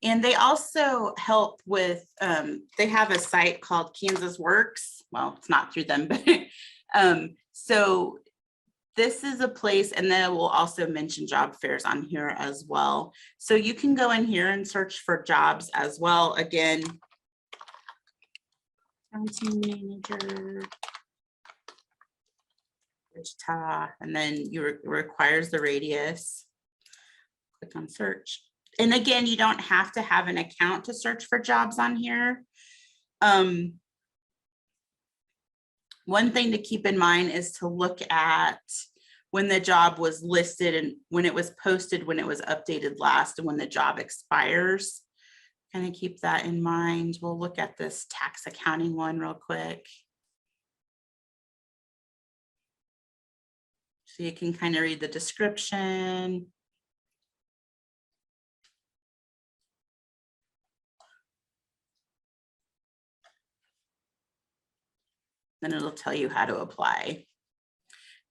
And they also help with, they have a site called Kansas Works. Well, it's not through them, but so this is a place, and then we'll also mention job fairs on here as well. So you can go in here and search for jobs as well. Again, county manager, Wichita, and then requires the radius. Click on search. And again, you don't have to have an account to search for jobs on here. One thing to keep in mind is to look at when the job was listed and when it was posted, when it was updated last, and when the job expires. Kind of keep that in mind. We'll look at this tax accounting one real quick. So you can kind of read the description. Then it'll tell you how to apply.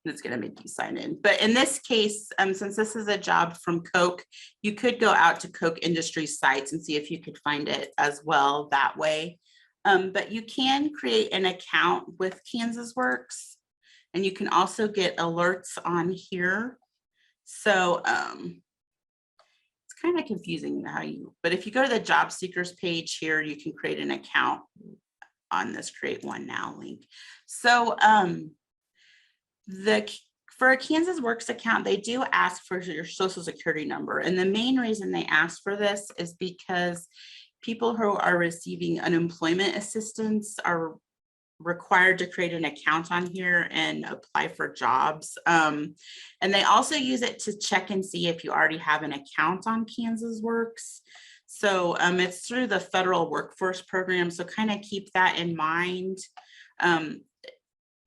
And it's going to make you sign in. But in this case, since this is a job from Coke, you could go out to Coke industry sites and see if you could find it as well that way. But you can create an account with Kansas Works, and you can also get alerts on here. So it's kind of confusing how but if you go to the job seekers page here, you can create an account on this create one now link. So for a Kansas Works account, they do ask for your social security number. And the main reason they ask for this is because people who are receiving unemployment assistance are required to create an account on here and apply for jobs. And they also use it to check and see if you already have an account on Kansas Works. So it's through the federal workforce program. So kind of keep that in mind.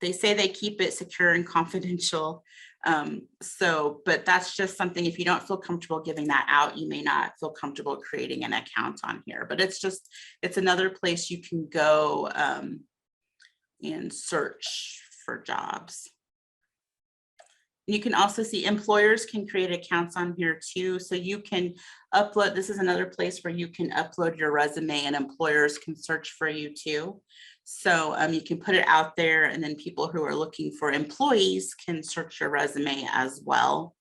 They say they keep it secure and confidential. But that's just something, if you don't feel comfortable giving that out, you may not feel comfortable creating an account on here. But it's another place you can go and search for jobs. You can also see employers can create accounts on here too. So you can upload, this is another place where you can upload your resume and employers can search for you too. So you can put it out there, and then people who are looking for employees can search your resume as well.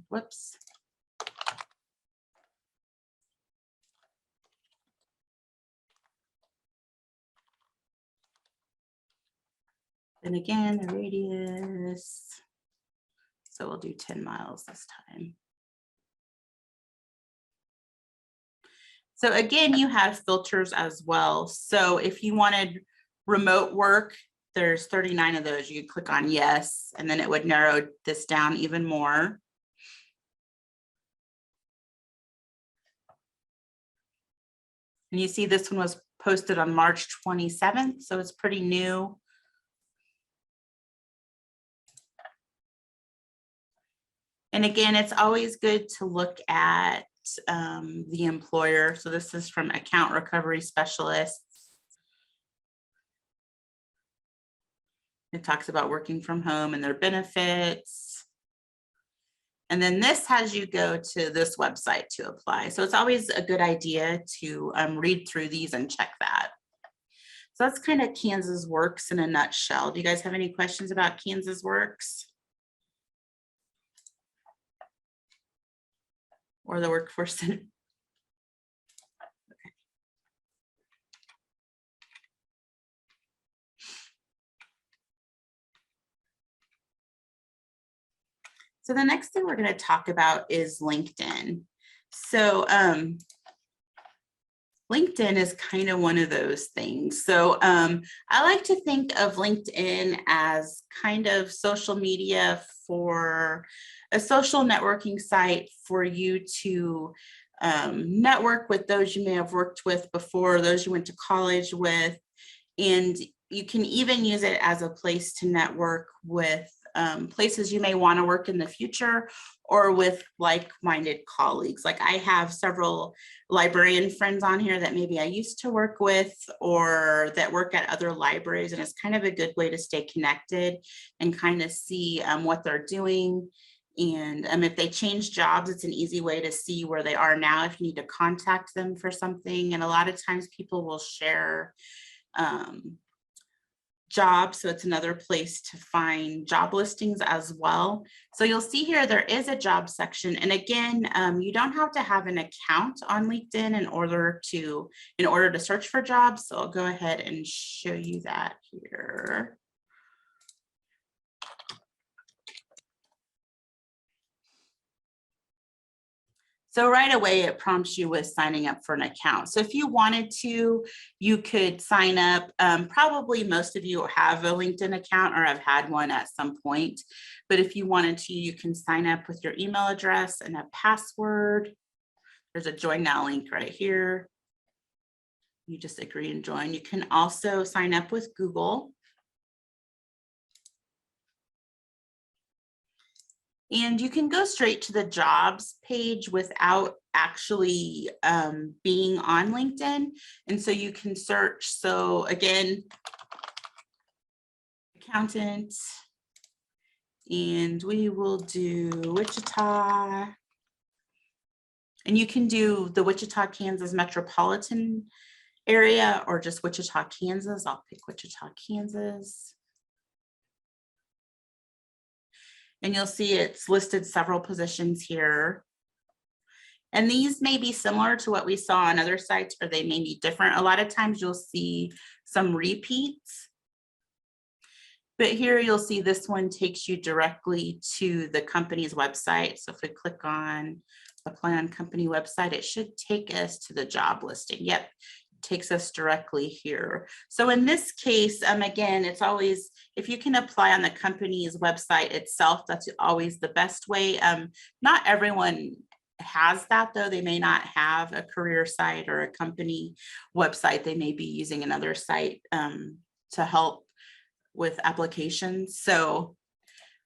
Whoops. And again, the radius. So we'll do 10 miles this time. So again, you have filters as well. So if you wanted remote work, there's 39 of those. You click on yes, and then it would narrow this down even more. And you see this one was posted on March 27th, so it's pretty new. And again, it's always good to look at the employer. So this is from Account Recovery Specialists. It talks about working from home and their benefits. And then this has you go to this website to apply. So it's always a good idea to read through these and check that. So that's kind of Kansas Works in a nutshell. Do you guys have any questions about Kansas Works? Or the Workforce Center? So the next thing we're going to talk about is LinkedIn. So LinkedIn is kind of one of those things. So I like to think of LinkedIn as kind of social media for a social networking site for you to network with those you may have worked with before, those you went to college with, and you can even use it as a place to network with places you may want to work in the future, or with like-minded colleagues. Like I have several librarian friends on here that maybe I used to work with or that work at other libraries, and it's kind of a good way to stay connected and kind of see what they're doing. And if they change jobs, it's an easy way to see where they are now if you need to contact them for something. And a lot of times people will share jobs, so it's another place to find job listings as well. So you'll see here there is a job section, and again, you don't have to have an account on LinkedIn in order to search for jobs. So I'll go ahead and show you that here. So right away, it prompts you with signing up for an account. So if you wanted to, you could sign up. Probably most of you have a LinkedIn account or have had one at some point. But if you wanted to, you can sign up with your email address and a password. There's a join now link right here. You just agree and join. You can also sign up with Google. And you can go straight to the jobs page without actually being on LinkedIn. And so you can search. So again, accountant, and we will do Wichita. And you can do the Wichita, Kansas metropolitan area or just Wichita, Kansas. I'll pick Wichita, Kansas. And you'll see it's listed several positions here. And these may be similar to what we saw on other sites, or they may be different. A lot of times you'll see some repeats. But here you'll see this one takes you directly to the company's website. So if we click on apply on company website, it should take us to the job listing. Yep, takes us directly here. So in this case, again, it's always, if you can apply on the company's website itself, that's always the best way. Not everyone has that though. They may not have a career site or a company website. They may be using another site to help with applications. So,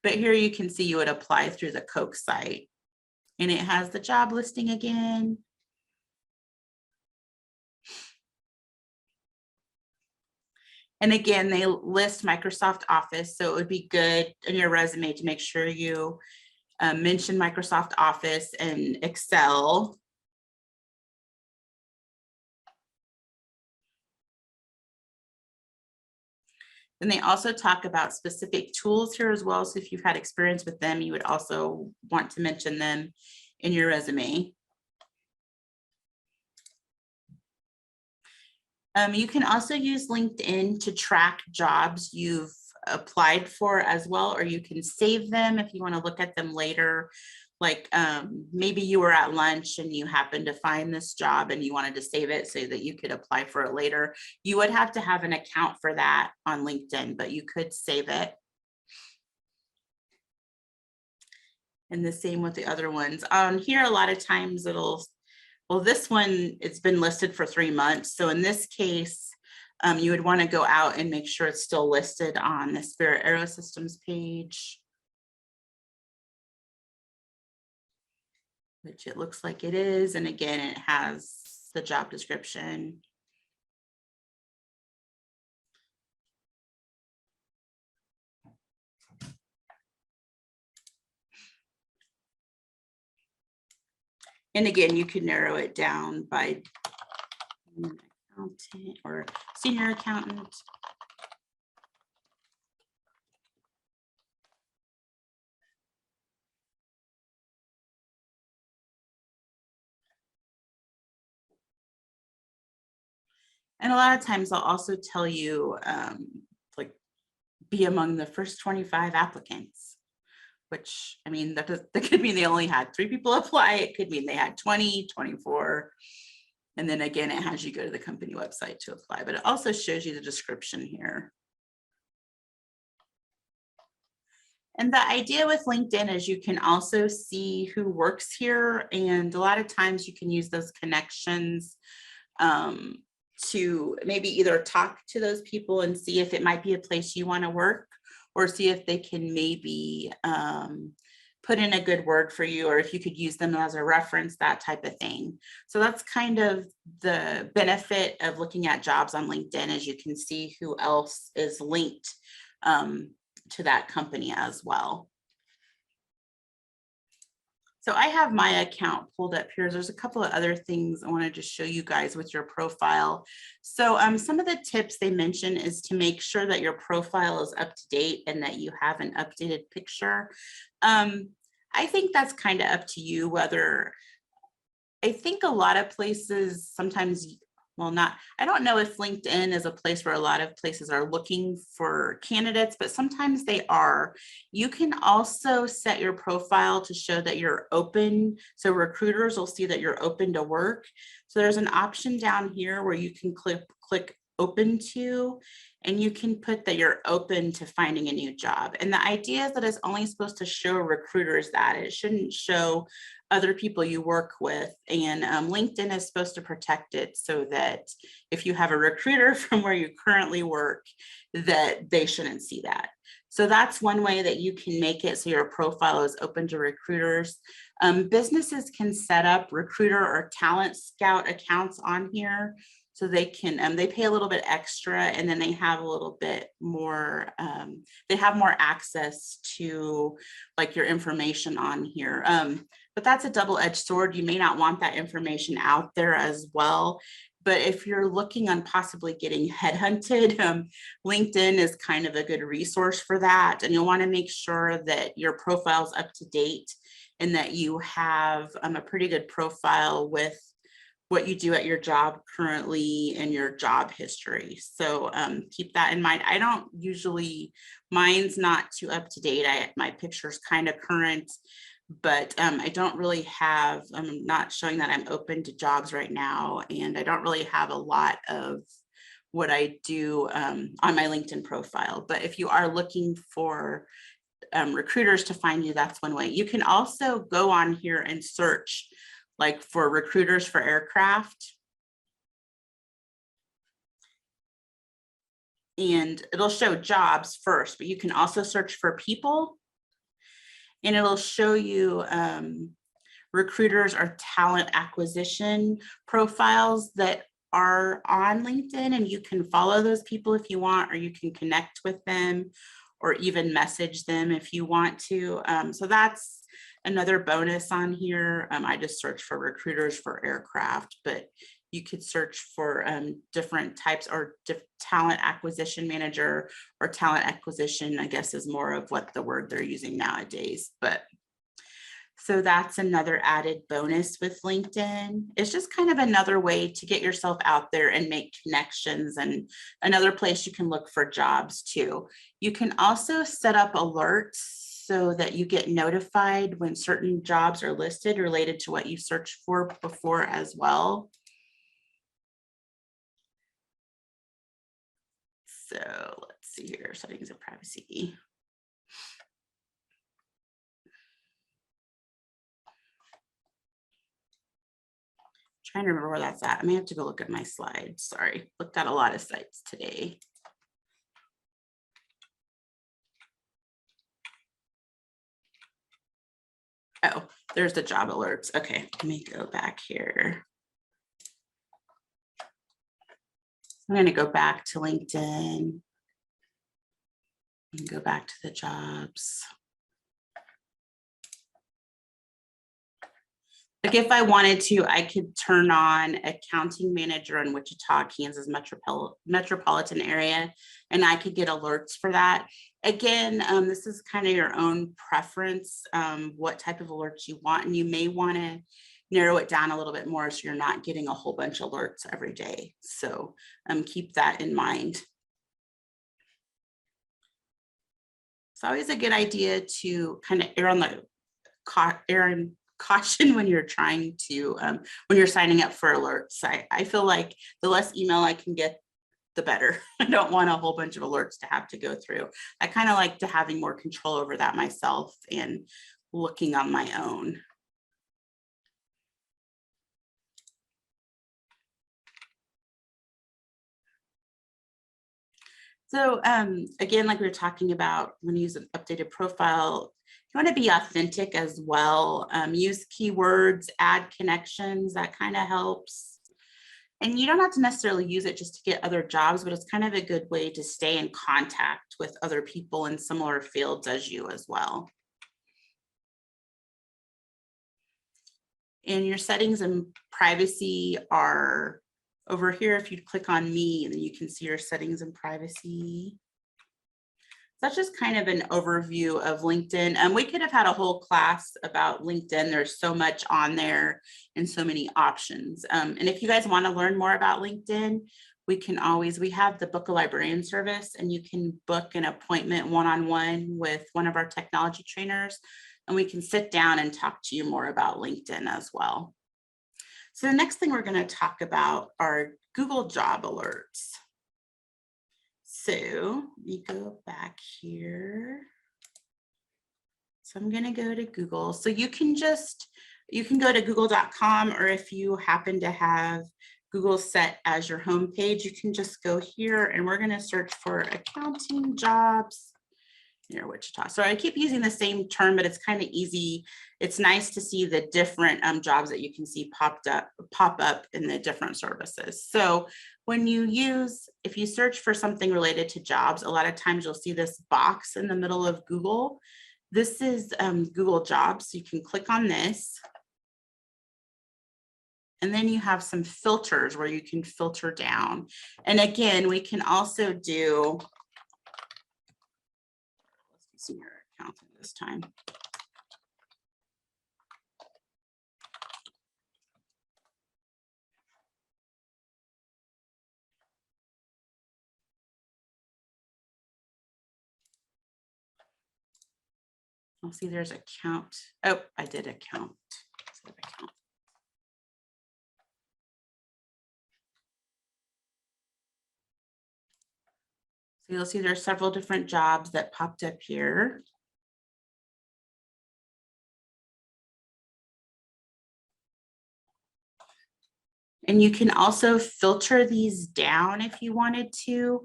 but here you can see you would apply through the Coke site, and it has the job listing again. And again, they list Microsoft Office, so it would be good in your resume to make sure you mention Microsoft Office and Excel. And they also talk about specific tools here as well. So if you've had experience with them, you would also want to mention them in your resume. You can also use LinkedIn to track jobs you've applied for as well, or you can save them if you want to look at them later. Like maybe you were at lunch and you happened to find this job and you wanted to save it so that you could apply for it later. You would have to have an account for that on LinkedIn, but you could save it. And the same with the other ones. On here, a lot of times it'll well, this one, it's been listed for 3 months. So in this case, you would want to go out and make sure it's still listed on the Spirit Aerosystems page, which it looks like it is. And again, it has the job description. And again, you can narrow it down by accountant or senior accountant. And a lot of times I'll also tell you, like, be among the first 25 applicants, which, I mean, that could mean they only had 3 people apply. It could mean they had 20, 24. And then again, it has you go to the company website to apply, but it also shows you the description here. And the idea with LinkedIn is you can also see who works here. And a lot of times you can use those connections to maybe either talk to those people and see if it might be a place you want to work, or see if they can maybe put in a good word for you, or if you could use them as a reference, that type of thing. So that's kind of the benefit of looking at jobs on LinkedIn, is you can see who else is linked to that company as well. So I have my account pulled up here. There's a couple of other things I wanted to show you guys with your profile. So some of the tips they mention is to make sure that your profile is up to date and that you have an updated picture. I think that's kind of up to you whether, I think a lot of places sometimes, well, not, I don't know if LinkedIn is a place where a lot of places are looking for candidates, but sometimes they are. You can also set your profile to show that you're open. So recruiters will see that you're open to work. So there's an option down here where you can click open to, and you can put that you're open to finding a new job. And the idea is that it's only supposed to show recruiters that. It shouldn't show other people you work with. And LinkedIn is supposed to protect it so that if you have a recruiter from where you currently work, that they shouldn't see that. So that's one way that you can make it so your profile is open to recruiters. Businesses can set up recruiter or talent scout accounts on here. So they can, they pay a little bit extra, and then they have a little bit more, they have more access to like your information on here. But that's a double-edged sword. You may not want that information out there as well. But if you're looking on possibly getting headhunted, LinkedIn is kind of a good resource for that. And you'll want to make sure that your profile is up to date and that you have a pretty good profile with what you do at your job currently and your job history. So keep that in mind. I don't usually, mine's not too up to date. My picture's kind of current, but I don't really have, I'm not showing that I'm open to jobs right now. And I don't really have a lot of what I do on my LinkedIn profile. But if you are looking for recruiters to find you, that's one way. You can also go on here and search like for recruiters for aircraft. And it'll show jobs first, but you can also search for people. And it'll show you recruiters or talent acquisition profiles that are on LinkedIn, and you can follow those people if you want, or you can connect with them or even message them if you want to. So that's another bonus on here. I just searched for recruiters for aircraft, but you could search for different types, or talent acquisition manager or talent acquisition, I guess is more of what the word they're using nowadays. But so that's another added bonus with LinkedIn. It's just kind of another way to get yourself out there and make connections, and another place you can look for jobs too. You can also set up alerts so that you get notified when certain jobs are listed related to what you searched for before as well. So let's see here, settings of privacy. Trying to remember where that's at. I may have to go look at my slides. Sorry, looked at a lot of sites today. Oh, there's the job alerts. Okay, let me go back here. I'm going to go back to LinkedIn and go back to the jobs. Like if I wanted to, I could turn on accounting manager in Wichita, Kansas metropolitan area, and I could get alerts for that. Again, this is kind of your own preference, what type of alerts you want, and you may want to narrow it down a little bit more so you're not getting a whole bunch of alerts every day. So keep that in mind. It's always a good idea to kind of err on the caution when you're trying to when you're signing up for alerts. I feel like the less email I can get, the better. I don't want a whole bunch of alerts to have to go through. I kind of like to having more control over that myself and looking on my own. So again, like we were talking about, when you use an updated profile, you want to be authentic as well. Use keywords, add connections, that kind of helps. And you don't have to necessarily use it just to get other jobs, but it's kind of a good way to stay in contact with other people in similar fields as you as well. And your settings and privacy are over here. If you click on me, then you can see your settings and privacy. That's just kind of an overview of LinkedIn. We could have had a whole class about LinkedIn. There's so much on there and so many options. And if you guys want to learn more about LinkedIn, we have the Book a Librarian service, and you can book an appointment one-on-one with one of our technology trainers, and we can sit down and talk to you more about LinkedIn as well. So the next thing we're going to talk about are Google job alerts. So let me go back here. So I'm going to go to Google. So you can go to google.com, or if you happen to have Google set as your home page, you can just go here, and we're going to search for accounting jobs near Wichita. So I keep using the same term, but it's kind of easy. It's nice to see the different jobs that you can see pop up in the different services. So when if you search for something related to jobs, a lot of times you'll see this box in the middle of Google. This is Google Jobs. So you can click on this. And then you have some filters where you can filter down. And again, we can also do, let's see your accountant this time. I'll see there's account. Oh, I did account. So you'll see there's several different jobs that popped up here. And you can also filter these down if you wanted to.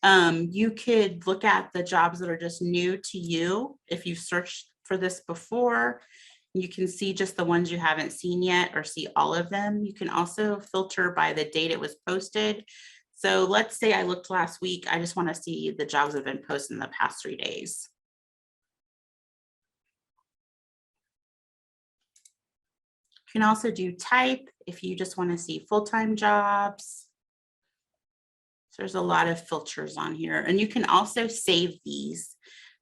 You could look at the jobs that are just new to you. If you've searched for this before, you can see just the ones you haven't seen yet, or see all of them. You can also filter by the date it was posted. So let's say I looked last week. I just want to see the jobs that have been posted in the past 3 days. You can also do type if you just want to see full-time jobs. So there's a lot of filters on here, and you can also save these.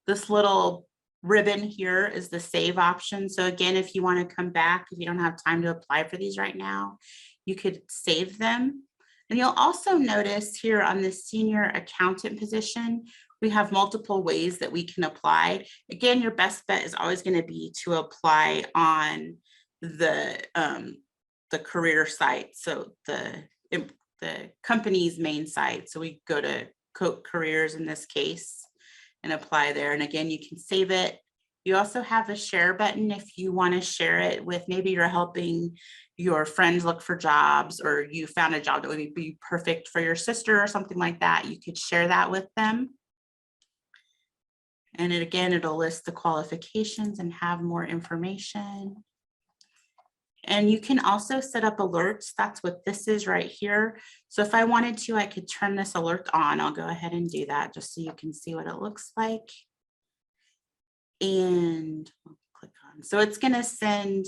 This little ribbon here is the save option. So again, if you want to come back, if you don't have time to apply for these right now, you could save them. And you'll also notice here on the senior accountant position, we have multiple ways that we can apply. Again, your best bet is always going to be to apply on the career site. So the company's main site. So we go to careers in this case and apply there. And again, you can save it You also have a share button if you want to share it with, maybe you're helping your friends look for jobs, or you found a job that would be perfect for your sister or something like that. You could share that with them. And again, it'll list the qualifications and have more information. And you can also set up alerts. That's what this is right here. So if I wanted to, I could turn this alert on. I'll go ahead and do that just so you can see what it looks like. And I'll click on. So it's going to send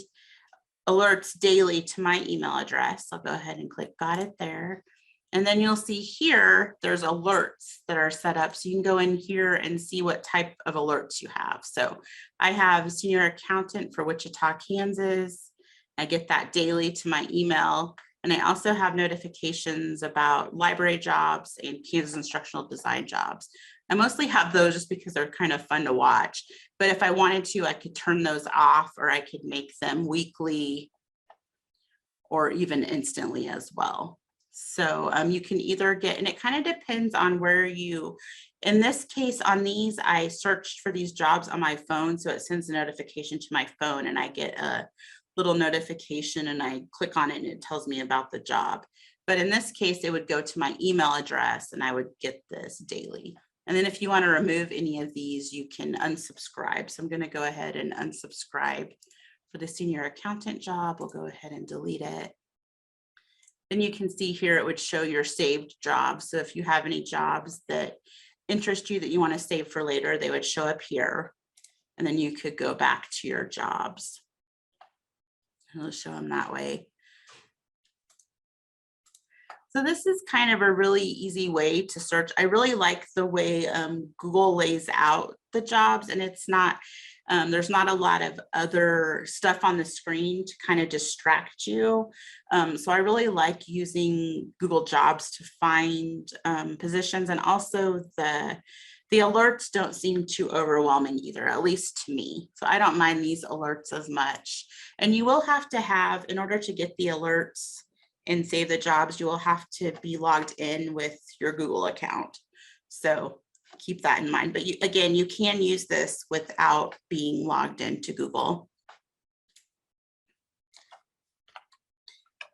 alerts daily to my email address. I'll go ahead and click got it there. And then you'll see here, there's alerts that are set up. So you can go in here and see what type of alerts you have. So I have senior accountant for Wichita, Kansas. I get that daily to my email. And I also have notifications about library jobs and Kansas instructional design jobs. I mostly have those just because they're kind of fun to watch. But if I wanted to, I could turn those off, or I could make them weekly or even instantly as well. So you can either get, and it kind of depends on where you, in this case on these, I searched for these jobs on my phone. So it sends a notification to my phone and I get a little notification and I click on it and it tells me about the job. But in this case, it would go to my email address and I would get this daily. And then if you want to remove any of these, you can unsubscribe. So I'm going to go ahead and unsubscribe for the senior accountant job. We'll go ahead and delete it. Then you can see here, it would show your saved jobs. So if you have any jobs that interest you that you want to save for later, they would show up here. And then you could go back to your jobs. It'll show them that way. So this is kind of a really easy way to search. I really like the way Google lays out the jobs, and it's not, there's not a lot of other stuff on the screen to kind of distract you. So I really like using Google Jobs to find positions, and also the alerts don't seem too overwhelming either, at least to me. So I don't mind these alerts as much. And you will have to have, in order to get the alerts and save the jobs, you will have to be logged in with your Google account. So keep that in mind. But again, you can use this without being logged into Google.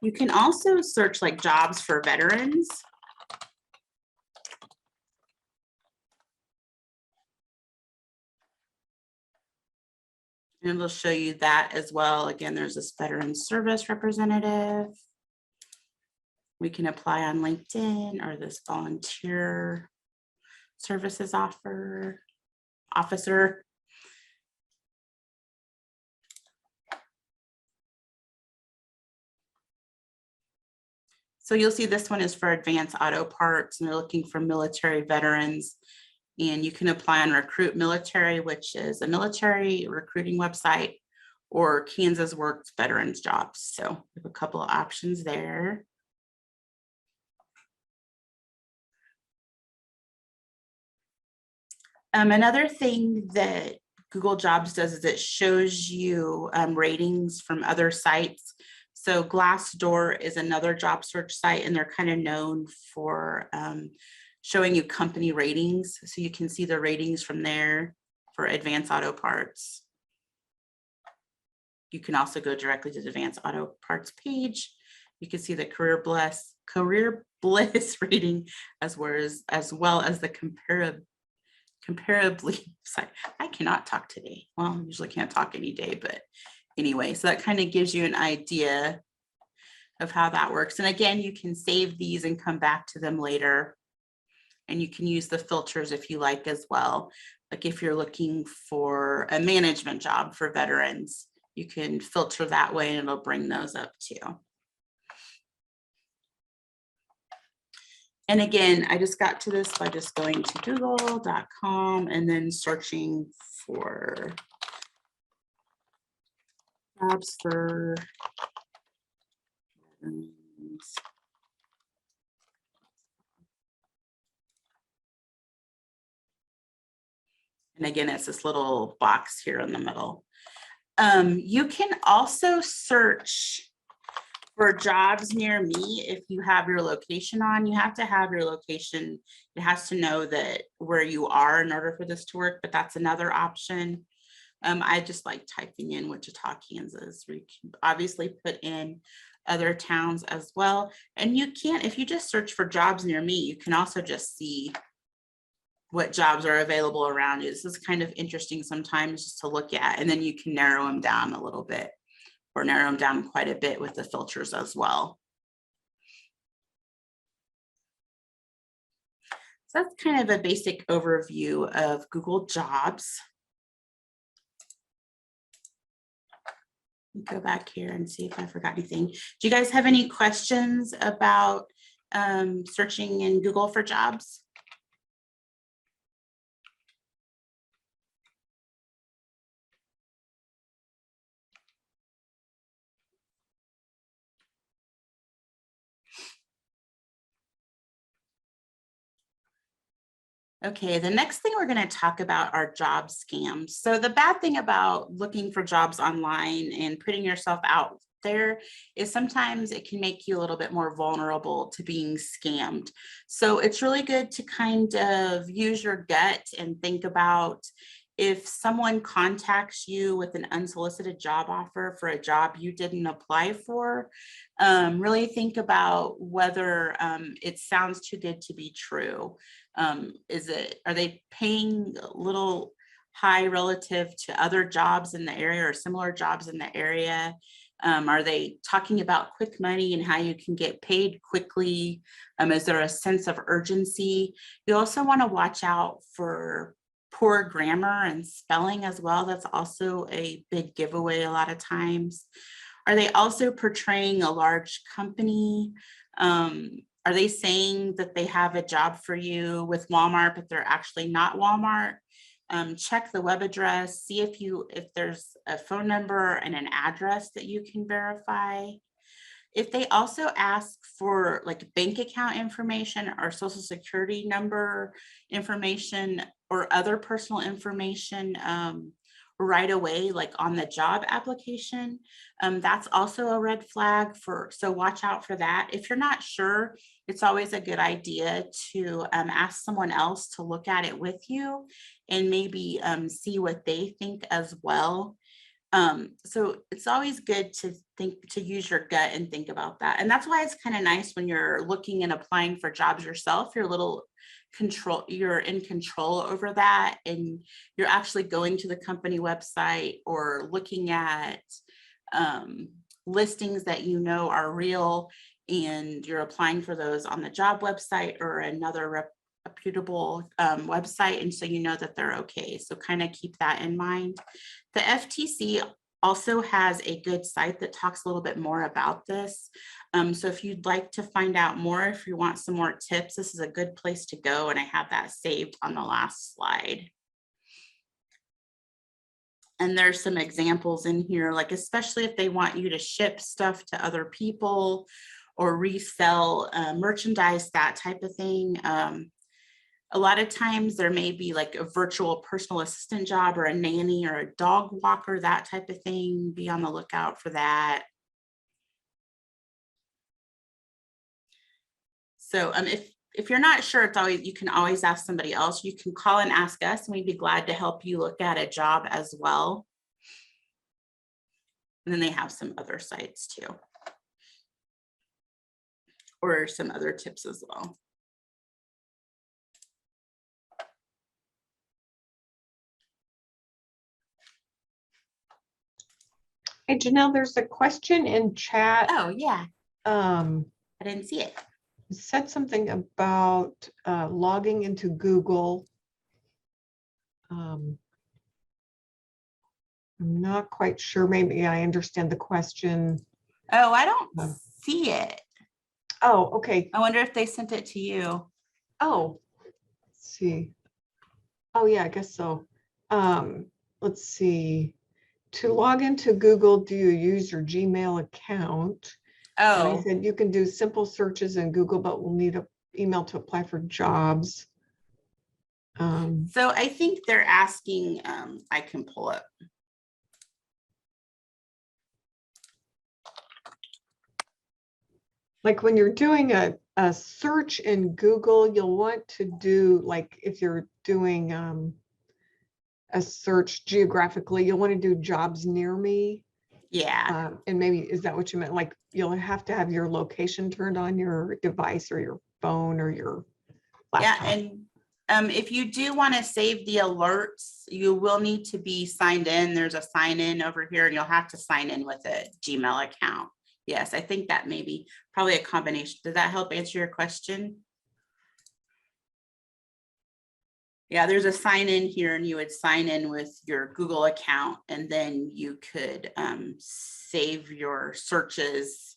You can also search like jobs for veterans. And it'll show you that as well. Again, there's this veteran service representative. We can apply on LinkedIn, or this volunteer services officer. So you'll see this one is for Advanced Auto Parts, and they're looking for military veterans. And you can apply on Recruit Military, which is a military recruiting website, or Kansas Works Veterans Jobs. So we have a couple of options there. Another thing that Google Jobs does is it shows you ratings from other sites. So Glassdoor is another job search site, and they're kind of known for showing you company ratings. So you can see the ratings from there for Advanced Auto Parts. You can also go directly to the Advanced Auto Parts page. You can see the Career Bliss rating, as well as the comparably, sorry, I cannot talk today. Well, I usually can't talk any day, but anyway, so that kind of gives you an idea of how that works. And again, you can save these and come back to them later. And you can use the filters if you like as well. Like if you're looking for a management job for veterans, you can filter that way and it'll bring those up too. And again, I just got to this by just going to google.com and then searching for jobs for veterans. And again, it's this little box here in the middle. You can also search for jobs near me. If you have your location on, you have to have your location. It has to know that where you are in order for this to work, but that's another option. I just like typing in Wichita, Kansas. We can obviously put in other towns as well. And you can, if you just search for jobs near me, you can also just see what jobs are available around you. This is kind of interesting sometimes just to look at, and then you can narrow them down a little bit, or narrow them down quite a bit with the filters as well. So that's kind of a basic overview of Google Jobs. Go back here and see if I forgot anything. Do you guys have any questions about searching in Google for jobs? Okay, the next thing we're going to talk about are job scams. So the bad thing about looking for jobs online and putting yourself out there is sometimes it can make you a little bit more vulnerable to being scammed. So it's really good to kind of use your gut and think about if someone contacts you with an unsolicited job offer for a job you didn't apply for, really think about whether it sounds too good to be true. Are they paying a little high relative to other jobs in the area or similar jobs in the area? Are they talking about quick money and how you can get paid quickly? Is there a sense of urgency? You also want to watch out for poor grammar and spelling as well. That's also a big giveaway a lot of times. Are they also portraying a large company? Are they saying that they have a job for you with Walmart, but they're actually not Walmart? Check the web address, see if there's a phone number and an address that you can verify. If they also ask for like bank account information or social security number information or other personal information right away, like on the job application, that's also a red flag so watch out for that. If you're not sure, it's always a good idea to ask someone else to look at it with you and maybe see what they think as well. So it's always good to use your gut and think about that. And that's why it's kind of nice when you're looking and applying for jobs yourself, you're in control over that. And you're actually going to the company website or looking at listings that you know are real, and you're applying for those on the job website or another reputable website, and so you know that they're okay. So kind of keep that in mind. The FTC also has a good site that talks a little bit more about this. So if you'd like to find out more, if you want some more tips, this is a good place to go, and I have that saved on the last slide. And there's some examples in here, like especially if they want you to ship stuff to other people or resell merchandise, that type of thing. A lot of times there may be like a virtual personal assistant job or a nanny or a dog walker, that type of thing. Be on the lookout for that. So if you're not sure, you can always ask somebody else. You can call and ask us, and we'd be glad to help you look at a job as well. And then they have some other sites too, or some other tips as well. Hey, Janelle, there's a question in chat. Oh yeah, I didn't see it. Said something about logging into Google. I'm not quite sure. Maybe I understand the question. Oh, I don't see it. Oh, okay. I wonder if they sent it to you. Oh, let's see. Oh, yeah, I guess so. Let's see. To log into Google, do you use your Gmail account? And I Oh, said you can do simple searches in Google, but we'll need an email to apply for jobs. so I think they're asking, I can pull up. Like when you're doing a search in Google, you'll want to do, like if you're doing a search geographically. You'll want to do jobs near me. Yeah. And maybe, is that what you meant? Like you'll have to have your location turned on your device or your phone or your Yeah, laptop. and if you do want to save the alerts, you will need to be signed in. There's a sign in over here, and you'll have to sign in with a Gmail account. Yes, I think that may be probably a combination. Does that help answer your question? Yeah, there's a sign in here, and you would sign in with your Google account, and then you could save your searches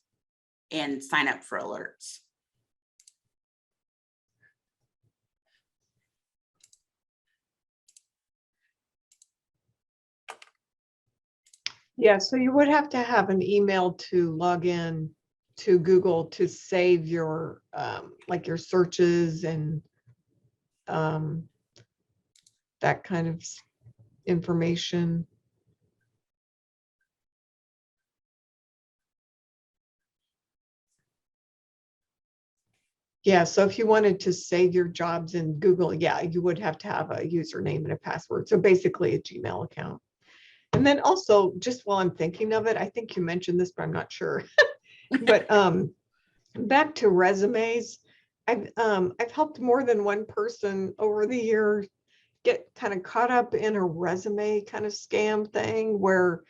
and sign up for alerts. Yeah, so you would have to have an email to log in to Google to save your like your searches and that kind of information. Yeah, so if you wanted to save your jobs in Google, yeah, you would have to have a username and a password. So basically a Gmail account. And then also, just while I'm thinking of it, I think you mentioned this, but I'm not sure. But back to resumes, I've helped more than one person over the years get kind of caught up in a resume kind of scam thing where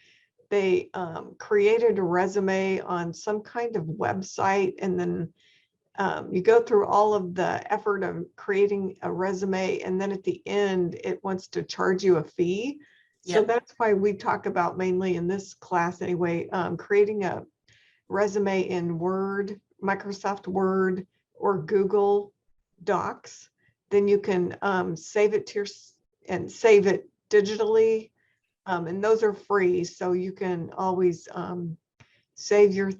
they created a resume on some kind of website, and then you go through all of the effort of creating a resume, and then at the end, it wants to charge you a fee. So Yep. that's why we talk about, mainly in this class anyway, creating a resume in Word, Microsoft Word, or Google Docs. Then you can save it to your and save it digitally, and those are free. So you can always save your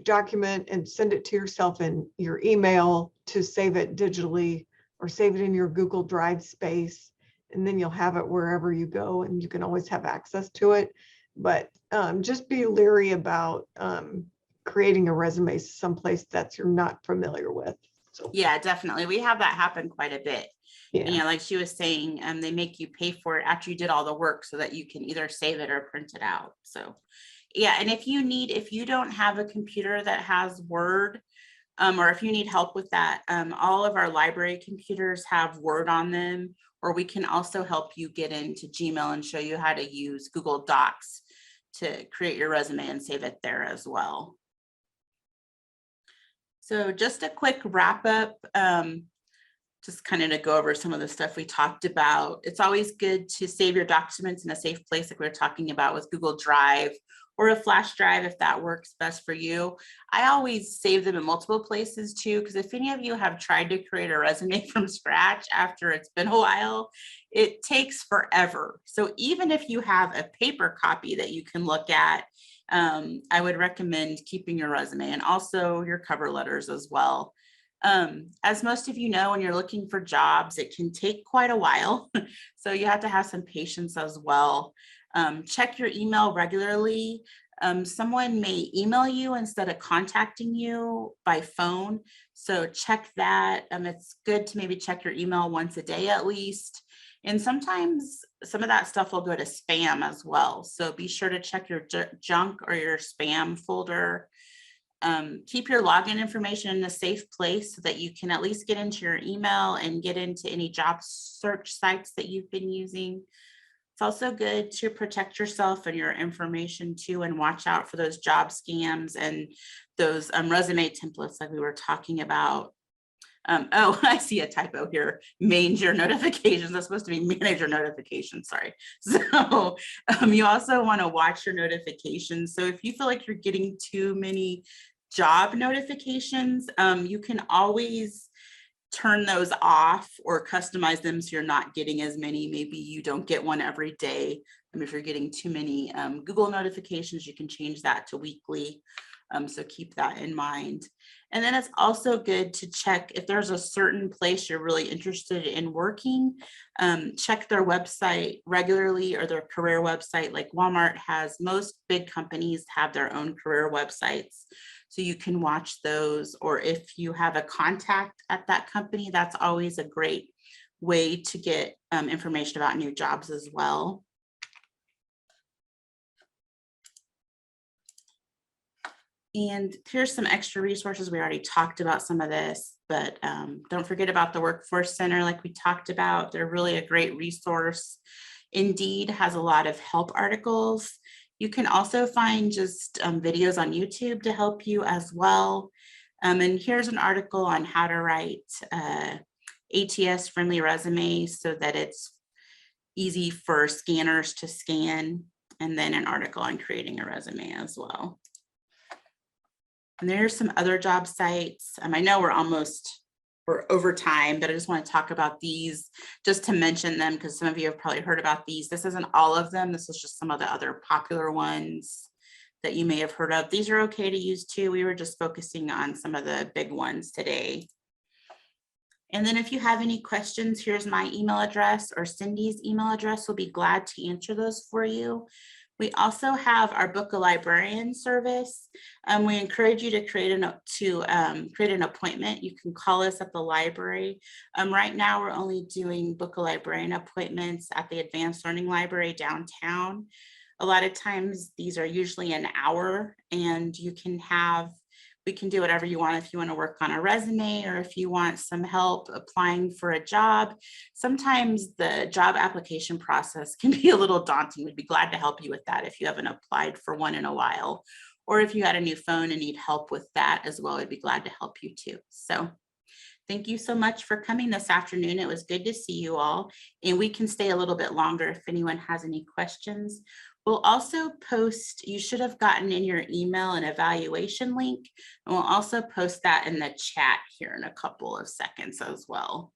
document and send it to yourself in your email to save it digitally, or save it in your Google Drive space, and then you'll have it wherever you go, and you can always have access to it. But just be leery about creating a resume someplace that you're not familiar with. So Yeah, definitely. We have that happen quite a bit. And, yeah. like she was saying, they make you pay for it after you did all the work so that you can either save it or print it out. So yeah, and if you don't have a computer that has Word, or if you need help with that, all of our library computers have Word on them, or we can also help you get into Gmail and show you how to use Google Docs to create your resume and save it there as well. So just a quick wrap up, just kind of to go over some of the stuff we talked about. It's always good to save your documents in a safe place, like we were talking about with Google Drive or a flash drive, if that works best for you. I always save them in multiple places too, because if any of you have tried to create a resume from scratch after it's been a while, it takes forever. So even if you have a paper copy that you can look at, I would recommend keeping your resume and also your cover letters as well. As most of you know, when you're looking for jobs, it can take quite a while. So you have to have some patience as well. Check your email regularly. Someone may email you instead of contacting you by phone. So check that. It's good to maybe check your email once a day at least. And sometimes some of that stuff will go to spam as well. So be sure to check your junk or your spam folder. Keep your login information in a safe place so that you can at least get into your email and get into any job search sites that you've been using. It's also good to protect yourself and your information too, and watch out for those job scams and those resume templates like we were talking about. Oh, I see a typo here. Manage your notifications. That's supposed to be manage your notifications. Sorry. So you also want to watch your notifications. So if you feel like you're getting too many job notifications, you can always turn those off or customize them so you're not getting as many. Maybe you don't get one every day. If you're getting too many Google notifications, you can change that to weekly. So keep that in mind. And then it's also good to check if there's a certain place you're really interested in working, check their website regularly, or their career website. Like Walmart has, most big companies have their own career websites. So you can watch those, or if you have a contact at that company, that's always a great way to get information about new jobs as well. And here's some extra resources. We already talked about some of this, but don't forget about the Workforce Center like we talked about. They're really a great resource. Indeed has a lot of help articles. You can also find just videos on YouTube to help you as well. And here's an article on how to write ATS friendly resume so that it's easy for scanners to scan, and then an article on creating a resume as well. And there's some other job sites. I know we're over time, but I just want to talk about these just to mention them because some of you have probably heard about these. This isn't all of them. This is just some of the other popular ones that you may have heard of. These are okay to use too. We were just focusing on some of the big ones today. And then if you have any questions, here's my email address or Cindy's email address. We'll be glad to answer those for you. We also have our Book a Librarian service. We encourage you to create an appointment. You can call us at the library. Right now, we're only doing Book a Librarian appointments at the Advanced Learning Library downtown. A lot of times, these are usually an hour, and we can do whatever you want if you want to work on a resume or if you want some help applying for a job. Sometimes the job application process can be a little daunting. We'd be glad to help you with that if you haven't applied for one in a while, or if you got a new phone and need help with that as well, we'd be glad to help you too. So thank you so much for coming this afternoon. It was good to see you all, and we can stay a little bit longer if anyone has any questions. We'll also post, you should have gotten in your email an evaluation link, and we'll also post that in the chat here in a couple of seconds as well.